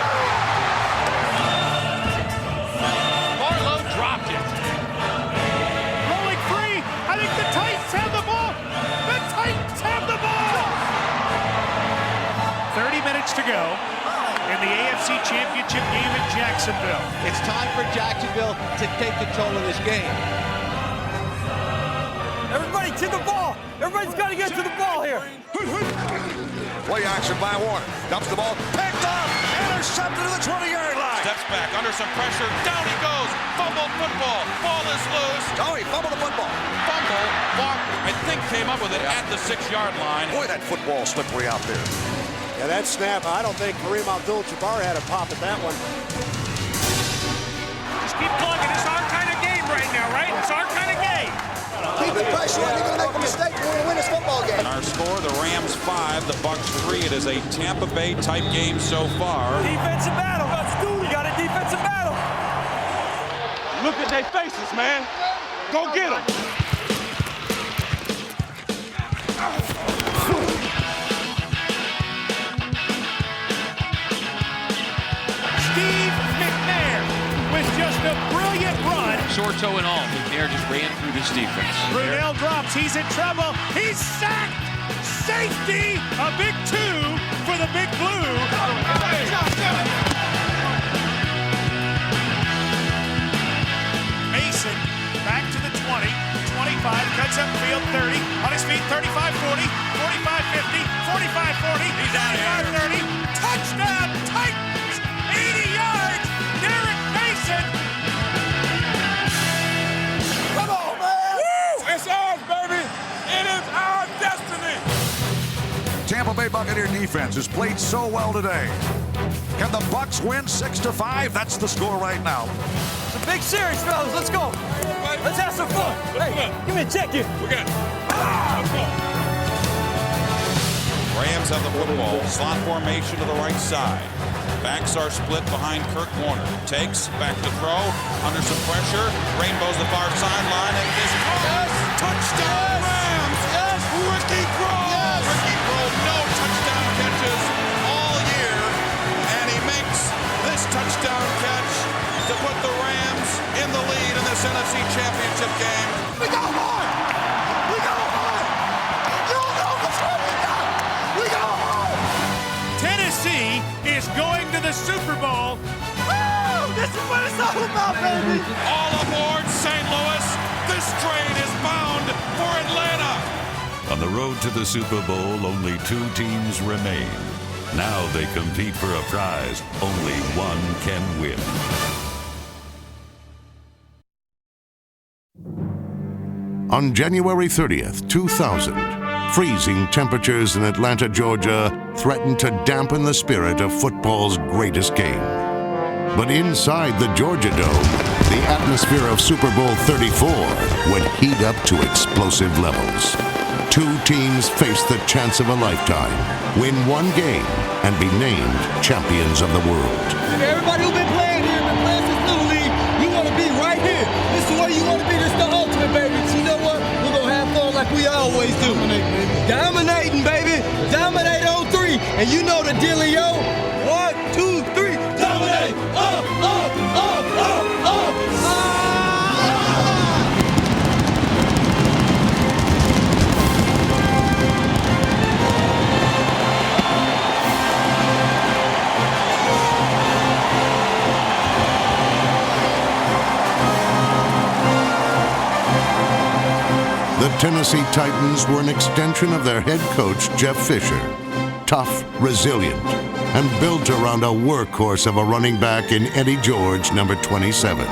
Barlow dropped it. Rolling free. I think the Titans have the ball. The Titans have the ball. 30 minutes to go in the AFC Championship game in Jacksonville. It's time for Jacksonville to take control of this game. Everybody to the ball. Everybody's got to get to the ball here. Play action by Warner. Dumps the ball. Picked up. Intercepted to the 20-yard line. Steps back under some pressure. Down he goes. Fumbled football. Ball is loose. Oh, he fumbled the football. Fumble. Barker, I think, came up with it at the 6-yard line. Boy, that football slippery out there. Yeah, that snap, I don't think Kareem Abdul-Jabbar had a pop at that one. Just keep plugging. It's our kind of game right now, right? It's our kind of game. Keep the pressure on. You're going to make a mistake. You're going to win this football game. And our score, the Rams 5, the Bucks 3. It is a Tampa Bay type game so far. Defensive battle. We got a defensive battle. Look at their faces, man. Go get them. Steve McNair with just a brilliant run. Short toe and all, McNair just ran through this defense. Brunell drops. He's in trouble. He's sacked. Safety. A big 2 for the Big Blue. Mason back to the 20, 25, cuts up field 30, on his feet 35-40, 45-50, 45-40, he's out of here. 30, touchdown Titans, 80 yards, Derek Mason. Come on, man. Woo! It's ours, baby. It is our destiny. Tampa Bay Buccaneer defense has played so well today. Can the Bucks win 6-5? That's the score right now. It's a big series, fellas. Let's go. Let's have some fun. Hey, give me a check here. We got it. Rams have the football. Slot formation to the right side. Backs are split behind Kurt Warner. Takes, back to throw, under some pressure. Rainbows the far sideline, and this touchdown Rams! Yes! Ricky Crow! Yes! Ricky Crow, no touchdown catches all year, and he makes this touchdown catch to put the Rams in the lead in this NFC Championship game. We go hard! We go hard! You know what's happening! We go hard! Tennessee is going to the Super Bowl. Woo! This is what it's all about, baby! All aboard St. Louis. This train is bound for Atlanta. On the road to the Super Bowl, only 2 teams remain. Now they compete for a prize only one can win. On January 30th, 2000, freezing temperatures in Atlanta, Georgia, threatened to dampen the spirit of football's greatest game. But inside the Georgia Dome, the atmosphere of Super Bowl 34 would heat up to explosive levels. Two teams face the chance of a lifetime, win one game, and be named champions of the world. Everybody who's been playing here, been playing since Little League, you want to be right here. This is where you want to be. This is the ultimate, baby. So you know what? We're going to have fun like we always do. Dominating, baby. Dominate on 3. And you know the dealio. 1, 2, 3. Dominate. Up, up, up, up, up. The Tennessee Titans were an extension of their head coach, Jeff Fisher. Tough, resilient, and built around a workhorse of a running back in Eddie George, number 27.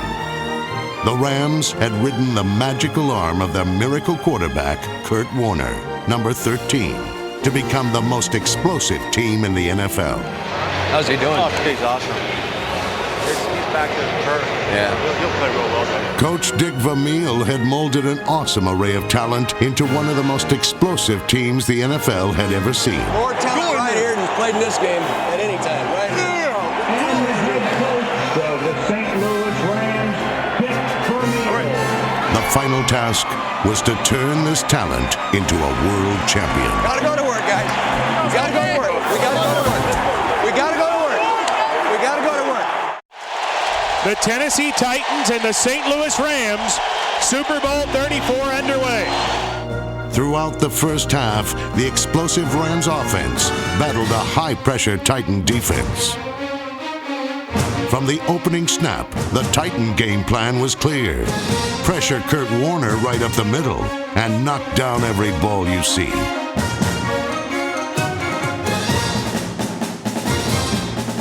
The Rams had ridden the magical arm of their miracle quarterback, Kurt Warner, number 13, to become the most explosive team in the NFL. How's he doing? Oh, he's awesome. He's back there hurt. Yeah. He'll play real well. Coach Dick Vermeil had molded an awesome array of talent into one of the most explosive teams the NFL had ever seen. More talent right here than played in this game at any time, right here. The final task was to turn this talent into a world champion. Gotta go to work, guys. We gotta go to work. We gotta go to work. We gotta go to work. We gotta go to work. The Tennessee Titans and the St. Louis Rams, Super Bowl 34 underway. Throughout the first half, the explosive Rams offense battled a high-pressure Titan defense. From the opening snap, the Titan game plan was clear. Pressure Kurt Warner right up the middle and knock down every ball you see.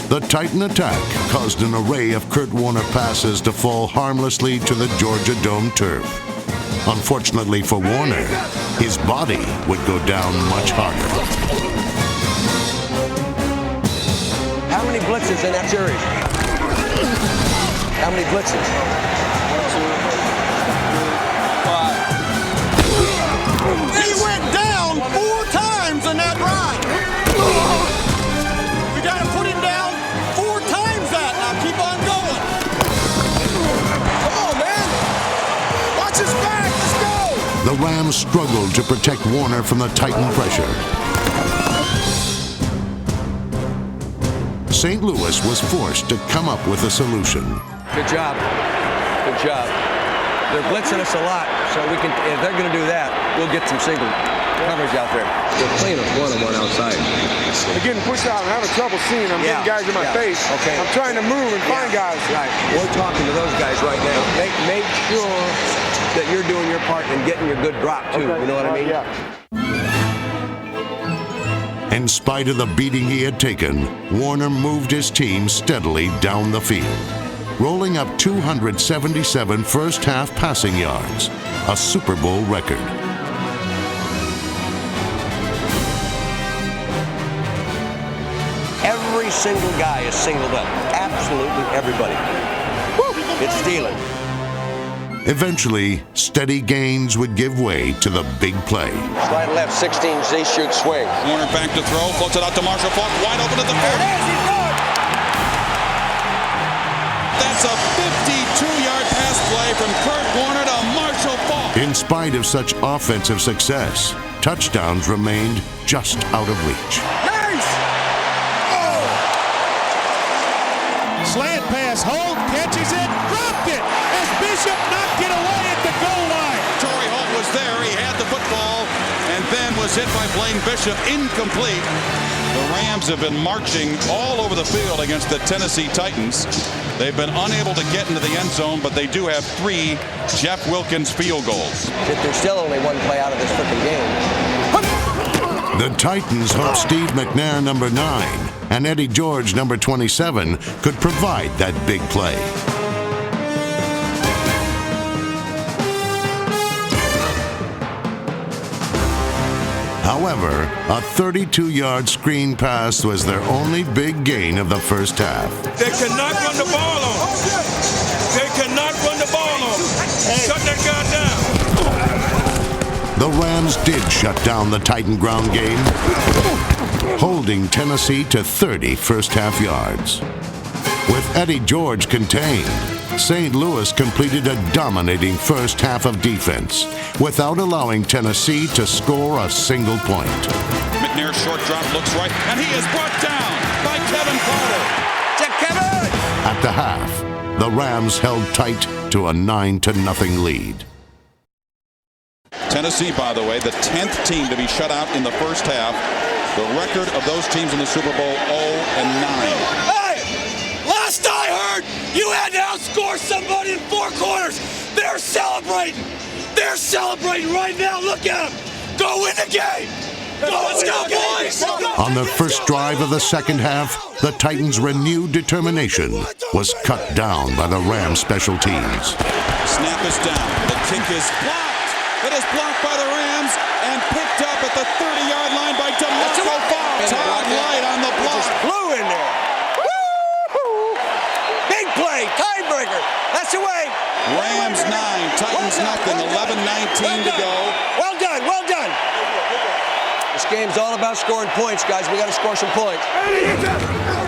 The Titan attack caused an array of Kurt Warner passes to fall harmlessly to the Georgia Dome turf. Unfortunately for Warner, his body would go down much harder. How many blitzes in that series? How many blitzes? 1, 2, 3, 4, 5. He went down 4 times in that ride. We got to put him down 4 times that. Now keep on going. Come on, man. Watch his back. Let's go. The Rams struggled to protect Warner from the Titan pressure. St. Louis was forced to come up with a solution. Good job. Good job. They're blitzing us a lot, so we can. If they're going to do that, we'll get some single coverage out there. They're playing us one-on-one outside. I'm getting pushed out. I'm having trouble seeing. I'm getting guys in my face. Okay. I'm trying to move and find guys. Right. We're talking to those guys right now. Make sure that you're doing your part and getting your good drop too. Okay. You know what I mean? Yeah. In spite of the beating he had taken, Warner moved his team steadily down the field, rolling up 277 first-half passing yards, a Super Bowl record. Every single guy is singled up. Absolutely everybody. It's stealing. Eventually, steady gains would give way to the big play. Slide left, 16, Z shoot, swing. Warner back to throw, floats it out to Marshall Faulk, wide open at the 40. That's a 52-yard pass play from Kurt Warner to Marshall Faulk. In spite of such offensive success, touchdowns remained just out of reach. Nice! Oh! Slant pass, Holt catches it, dropped it as Bishop knocked it away at the goal line. Torrey Holt was there, he had the football, and then was hit by Blaine Bishop, incomplete. The Rams have been marching all over the field against the Tennessee Titans. They've been unable to get into the end zone, but they do have 3 Jeff Wilkins field goals. There's still only one play out of this freaking game. The Titans hoped Steve McNair, number 9, and Eddie George, number 27, could provide that big play. However, a 32-yard screen pass was their only big gain of the first half. They cannot run the ball on him. They cannot run the ball on him. Shut that guy down. The Rams did shut down the Titan ground game, holding Tennessee to 30 first-half yards. With Eddie George contained, St. Louis completed a dominating first half of defense without allowing Tennessee to score a single point. McNair short drop looks right, and he is brought down by Kevin Carter. Kevin! At the half, the Rams held tight to a 9-0 lead. Tennessee, by the way, the 10th team to be shut out in the first half. The record of those teams in the Super Bowl, 0-9. Last I heard, you had to outscore somebody in 4 quarters. They're celebrating. They're celebrating right now. Look at them. Go win the game. Let's go, boys. On the first drive of the second half, the Titans' renewed determination was cut down by the Rams special teams. Snap is down. The kick is blocked. It is blocked by the Rams and picked up at the 30-yard line by DeMarco Farr. Todd Light on the block. Just flew in there. Play, tiebreaker. That's the way. Rams 9, Titans nothing. 11:19 to go. Well done, well done. This game's all about scoring points, guys. We got to score some points.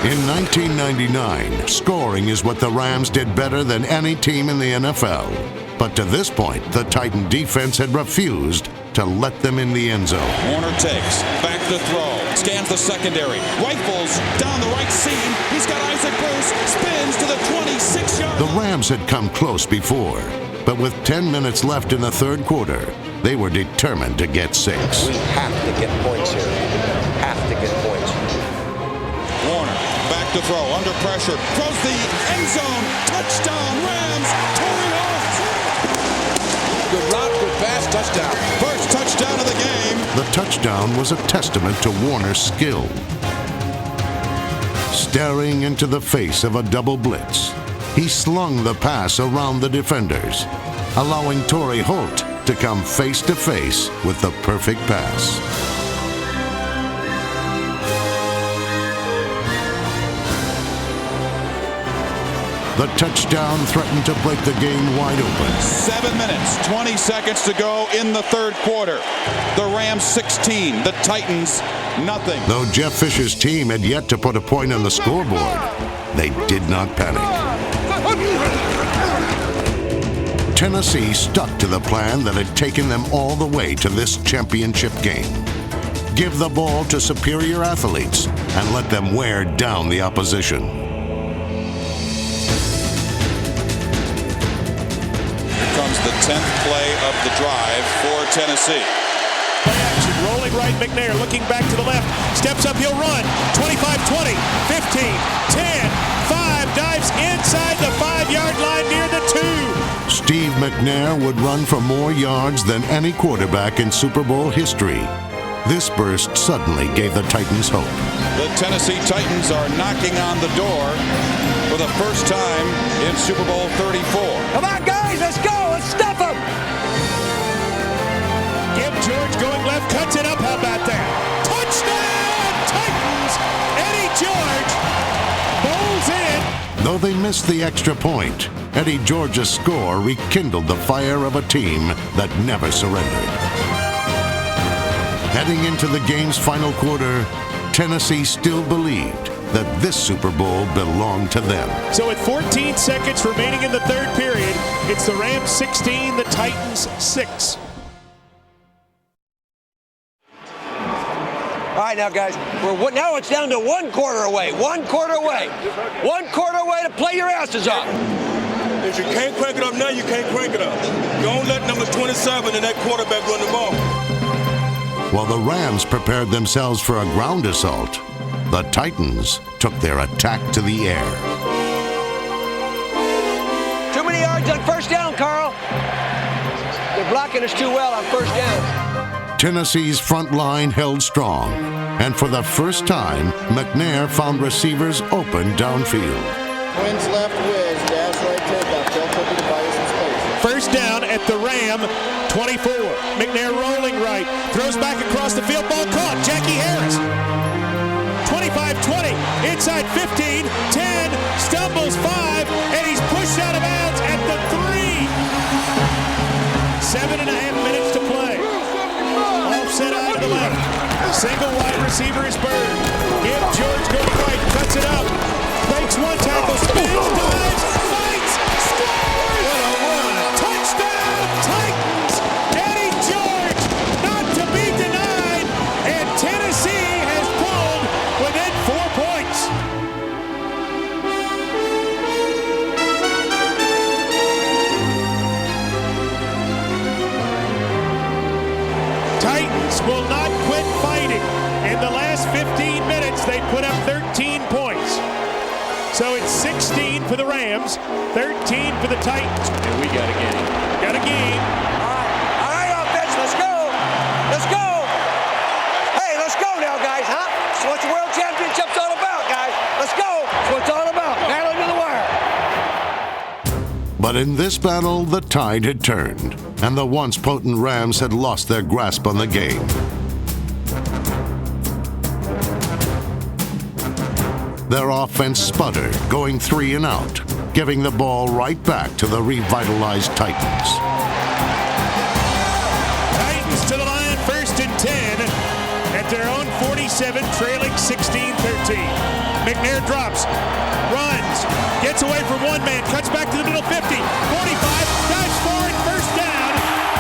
In 1999, scoring is what the Rams did better than any team in the NFL. But to this point, the Titan defense had refused to let them in the end zone. Warner takes, back to throw, scans the secondary, rifles down the right seam. He's got Isaac Bruce, spins to the 26-yard line. The Rams had come close before, but with 10 minutes left in the third quarter, they were determined to get 6. We have to get points here. Have to get points. Warner, back to throw, under pressure, throws the end zone, touchdown Rams, Torrey Holt. Good route, good pass, touchdown. First touchdown of the game. The touchdown was a testament to Warner's skill. Staring into the face of a double blitz, he slung the pass around the defenders, allowing Torrey Holt to come face to face with the perfect pass. The touchdown threatened to break the game wide open. 7 minutes, 20 seconds to go in the third quarter. The Rams 16, the Titans nothing. Though Jeff Fisher's team had yet to put a point on the scoreboard, they did not panic. Tennessee stuck to the plan that had taken them all the way to this championship game. Give the ball to superior athletes and let them wear down the opposition. The 10th play of the drive for Tennessee. Play action, rolling right, McNair looking back to the left, steps up, he'll run, 25, 20, 15, 10, 5, dives inside the 5-yard line near the 2. Steve McNair would run for more yards than any quarterback in Super Bowl history. This burst suddenly gave the Titans hope. The Tennessee Titans are knocking on the door for the first time in Super Bowl 34. Come on, guys, let's go. Let's stuff them. Give George going left, cuts it up. How about that? Touchdown, Titans! Eddie George bowls in. Though they missed the extra point, Eddie George's score rekindled the fire of a team that never surrendered. Heading into the game's final quarter, Tennessee still believed that this Super Bowl belonged to them. So with 14 seconds remaining in the third period, it's the Rams 16, the Titans 6. All right, now, guys, now it's down to 1 quarter away. 1 quarter away. 1 quarter away to play your asses off. If you can't crank it up now, you can't crank it up. Don't let number 27 and that quarterback run the ball. While the Rams prepared themselves for a ground assault, the Titans took their attack to the air. Too many yards on first down, Carl. They're blocking us too well on first down. Tennessee's front line held strong, and for the first time, McNair found receivers open downfield. Twins left whiz, dash right takeoff. Tell Cookie to buy you some space. First down at at the Ram 24. McNair rolling right, throws back across the field, ball caught. Jackie Harris. 25-20, inside 15, 10, stumbles 5, and he's pushed out of bounds at the 3. 7.5 minutes to play. Offset out to the left. Single wide receiver is Bird. Give George goes right, cuts it up. Breaks one tackle, spins, dives, fights, scores! What a run! Touchdown, Titans! Eddie George, not to be denied, and Tennessee has pulled within 4 points. Titans will not quit fighting. In the last 15 minutes, they put up 13 points. So it's 16 for the Rams, 13 for the Titans. And we got a game. Got a game. All right, offense, let's go. Let's go. Hey, let's go now, guys, huh? That's what the World Championship's all about, guys. Let's go. That's what it's all about. Battle to the wire. But in this battle, the tide had turned, and the once potent Rams had lost their grasp on the game. Their offense sputtered, going 3 and out, giving the ball right back to the revitalized Titans. Titans to the line, 1st and 10 at their own 47, trailing 16-13. McNair drops, runs, gets away from one man, cuts back to the middle 50, 45, dives forward, 1st down.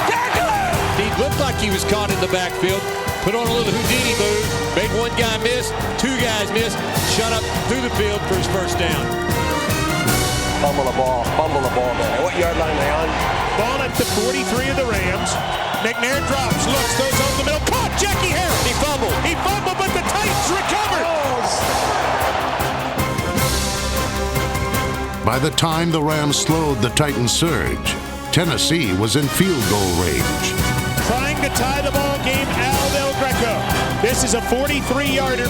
Tackle! He looked like he was caught in the backfield. Put on a little Houdini move, made one guy miss, 2 guys miss, shut up through the field for his 1st down. Fumble the ball, man. What yard line are they on? Ball at the 43 of the Rams. McNair drops, looks, goes over the middle, caught Jackie Harris. He fumbled, but the Titans recovered. By the time the Rams slowed the Titans' surge, Tennessee was in field goal range. Trying to tie the ball game, Al Del Greco. This is a 43-yarder.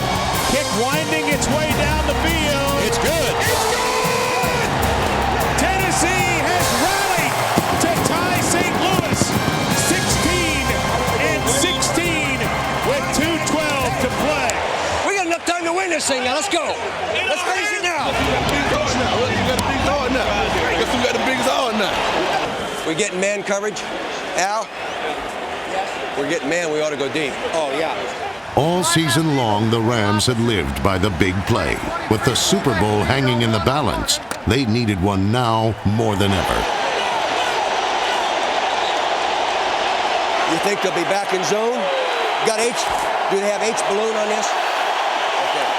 Kick winding its way down the field. It's good. It's good! Tennessee has rallied to tie St. Louis 16-16 with 2:12 to play. We got enough time to win this thing now. Let's go. Let's finish it now. We getting man coverage, Al? We're getting man, we ought to go deep. Oh, yeah. All season long, the Rams had lived by the big play. With the Super Bowl hanging in the balance, they needed one now more than ever. You think they'll be back in zone? Got H? Do they have H balloon on this? Okay.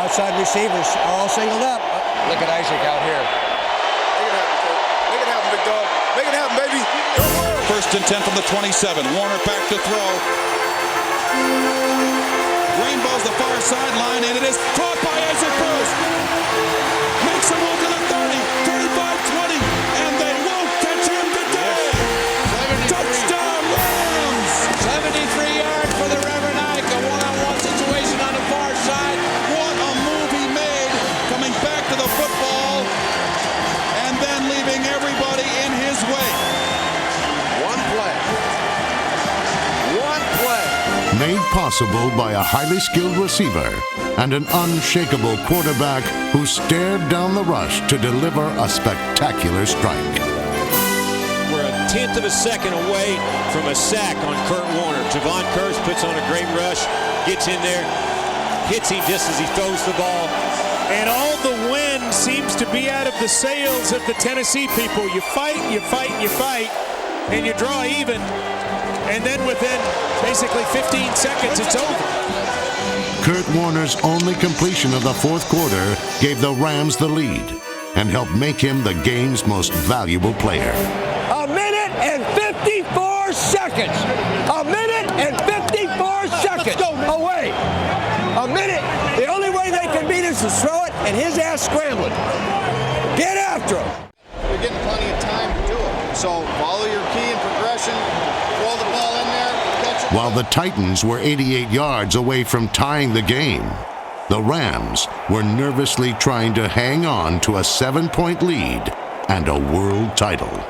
Outside receivers are all singled up. Look at Isaac out here. Make it happen, big dog. Make it happen, baby. 1st and 10 from the 27. Warner back to throw. Rainbows the far sideline, and it is caught by Isaac Bruce. Makes a move to the 30, 35-20, and they won't catch him today. Touchdown Rams! 73 yards for the Reverend Ike. A one-on-one situation on the far side. What a move he made, coming back to the football, and then leaving everybody in his way. Made possible by a highly skilled receiver and an unshakable quarterback who stared down the rush to deliver a spectacular strike. We're a 1/10 of a second away from a sack on Kurt Warner. Javon Curse puts on a great rush, gets in there, hits him just as he throws the ball. And all the wind seems to be out of the sails of the Tennessee people. You fight, and you draw even. And then within basically 15 seconds, it's over. Kurt Warner's only completion of the 4th quarter gave the Rams the lead and helped make him the game's most valuable player. 1 minute and 54 seconds. 1 minute and 54 seconds away. A minute. The only way they can beat us is throw it and his ass scrambling. Get after him. We're getting plenty of time to do it. So follow your key and progression. Throw the ball in there. Catch it. While the Titans were 88 yards away from tying the game, the Rams were nervously trying to hang on to a 7-point lead and a world title.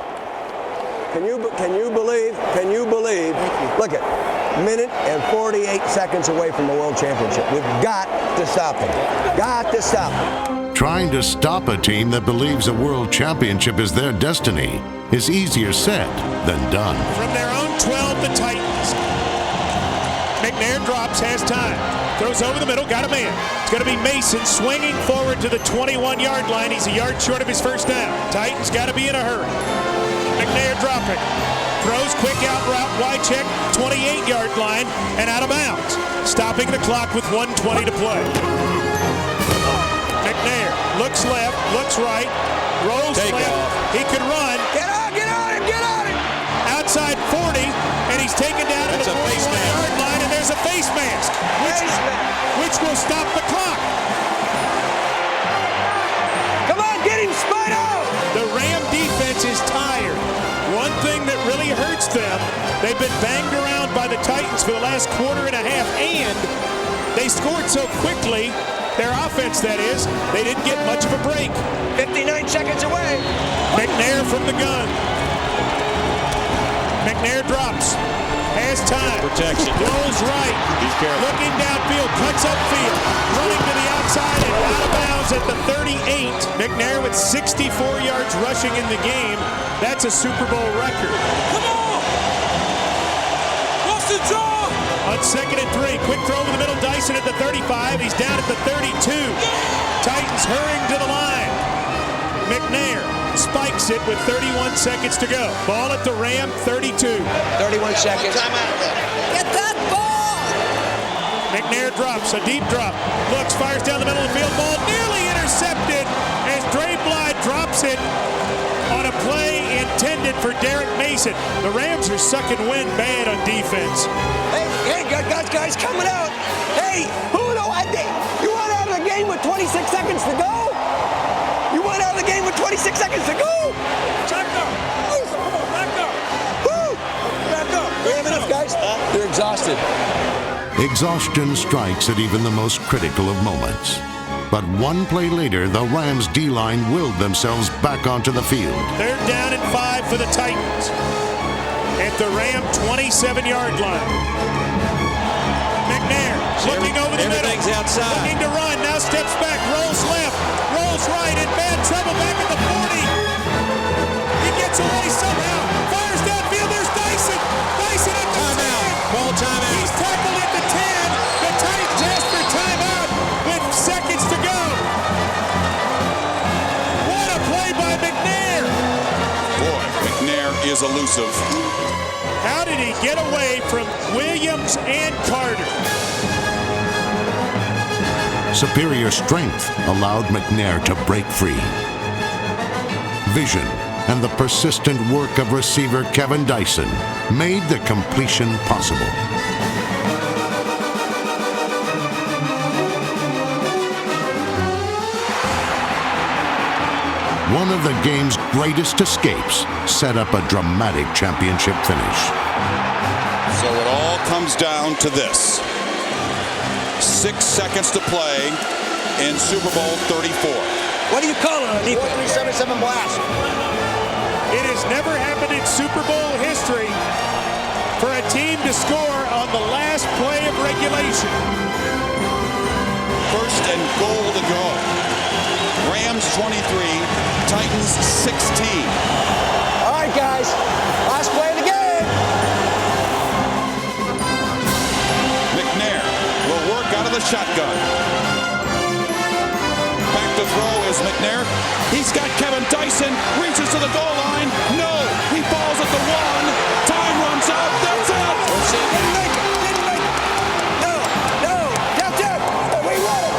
Can you believe? Look at minute and 48 seconds away from the world championship. We've got to stop them. Got to stop them. Trying to stop a team that believes a world championship is their destiny is easier said than done. From their own 12, the Titans. McNair drops, has time. Throws over the middle, got a man. It's going to be Mason swinging forward to the 21-yard line. He's a yard short of his first down. Titans got to be in a hurry. McNair dropping. Throws quick out route, wide check, 28-yard line, and out of bounds. Stopping the clock with 1:20 to play. McNair looks left, looks right, rolls left. He could run. Get on him! Outside 40, and he's taken down to the 41-yard line, and there's a face mask, which will stop the clock. Come on, get him, Spider! The Ram defense is tired. One thing that really hurts them, they've been banged around by the Titans for the last quarter and a half, and they scored so quickly, their offense that is, they didn't get much of a break. 59 seconds away. McNair from the gun. McNair drops, has time. Protection. Rolls right. He's careful. Looking downfield, cuts upfield, running to the outside and out of bounds at the 38. McNair with 64 yards rushing in the game. That's a Super Bowl record. Come on! What's the draw? On 2nd and 3, quick throw over the middle, Dyson at the 35. He's down at the 32. Titans hurrying to the line. McNair spikes it with 31 seconds to go. Ball at the Ram, 32. 31 seconds. Get that ball! McNair drops, a deep drop. Looks, fires down the middle of the field. Ball nearly intercepted as Dre Bly drops it on a play intended for Derek Mason. The Rams are sucking wind bad on defense. Hey, guys coming out. Hey, you went out of the game with 26 seconds to go? You went out of the game with 26 seconds to go? Back up! Back up! Woo! Back up! We have enough, guys? They're exhausted. Exhaustion strikes at even the most critical of moments. But one play later, the Rams' D-line willed themselves back onto the field. They're down at 5 for the Titans at the Ram 27-yard line. McNair looking over the middle. Everything's outside. Looking to run, now steps back, rolls left, rolls right, in bad trouble back at the 40. He gets away somehow, fires downfield, there's Dyson. Dyson at the 10. Ball timeout. He's tackled at the 10. The Titans ask for timeout with seconds to go. What a play by McNair. Boy, McNair is elusive. How did he get away from Williams and Carter? Superior strength allowed McNair to break free. Vision and the persistent work of receiver Kevin Dyson made the completion possible. One of the game's greatest escapes set up a dramatic championship finish. So it all comes down to this. 6 seconds to play in Super Bowl 34. What do you call it on defense? 4-3-7-7 blast. It has never happened in Super Bowl history for a team to score on the last play of regulation. First and goal to go. Rams 23, Titans 16. All right, guys. Last play of the game. McNair will work out of the shotgun. Back to throw is McNair. He's got Kevin Dyson. Reaches to the goal line. No. He falls at the 1. Time runs out. That's it. Didn't make it. No. That's it. We won it.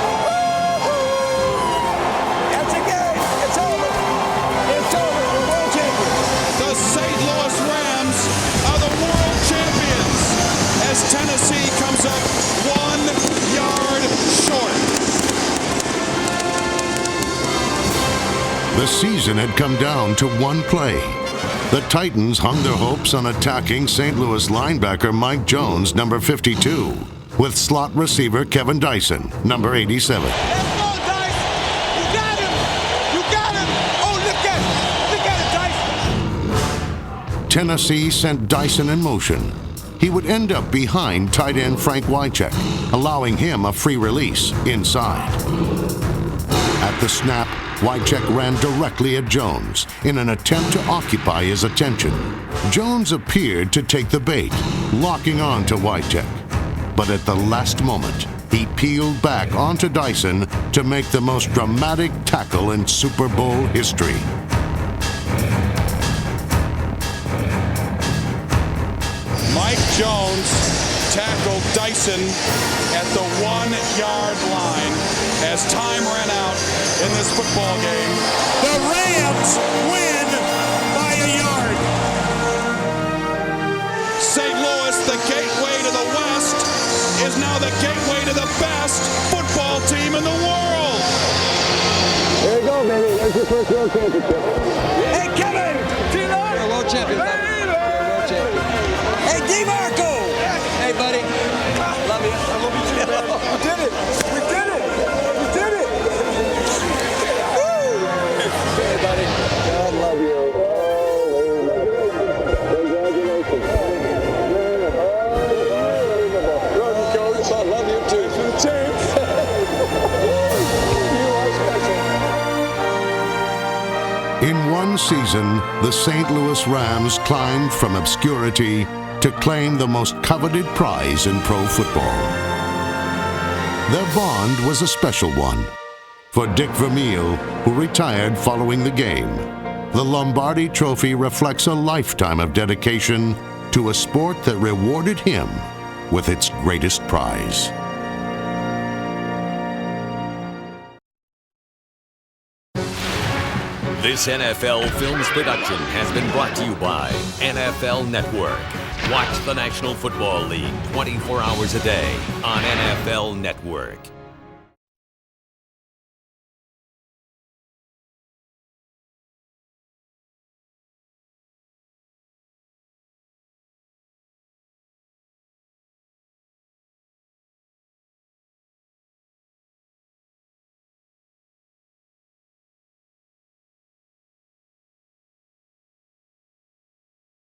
That's a game. It's over. It's over. We're world champions. The St. Louis Rams are the world champions as Tennessee comes up 1 yard short. The season had come down to one play. The Titans hung their hopes on attacking St. Louis linebacker Mike Jones, number 52, with slot receiver Kevin Dyson, number 87. Let's go, Dyson! You got him! You got him! Oh, look at it! Look at it, Dyson! Tennessee sent Dyson in motion, he would end up behind tight end Frank Wycheck, allowing him a free release inside. At the snap, Wycheck ran directly at Jones in an attempt to occupy his attention. Jones appeared to take the bait, locking on to Wycheck. But at the last moment, he peeled back onto Dyson to make the most dramatic tackle in Super Bowl history. Mike Jones tackled Dyson at the 1-yard line as time ran out in this football game. The Rams win by a yard. St. Louis, the gateway to the West, is now the gateway to the best football team in the world. There you go, baby. There's your first world championship. Hey, Kevin! You're a world champion. Hey, DeMarco! Hey, buddy. Love you. I love you too, man. We did it. We did it. We did it. Woo! Hey, buddy. God love you. Congratulations. Love you, Coach. I love you too. For the champs. You are special. In one season, the St. Louis Rams climbed from obscurity to claim the most coveted prize in pro football. Their bond was a special one. For Dick Vermeil, who retired following the game, the Lombardi Trophy reflects a lifetime of dedication to a sport that rewarded him with its greatest prize. This NFL Films production has been brought to you by NFL Network. Watch the National Football League 24 hours a day on NFL Network.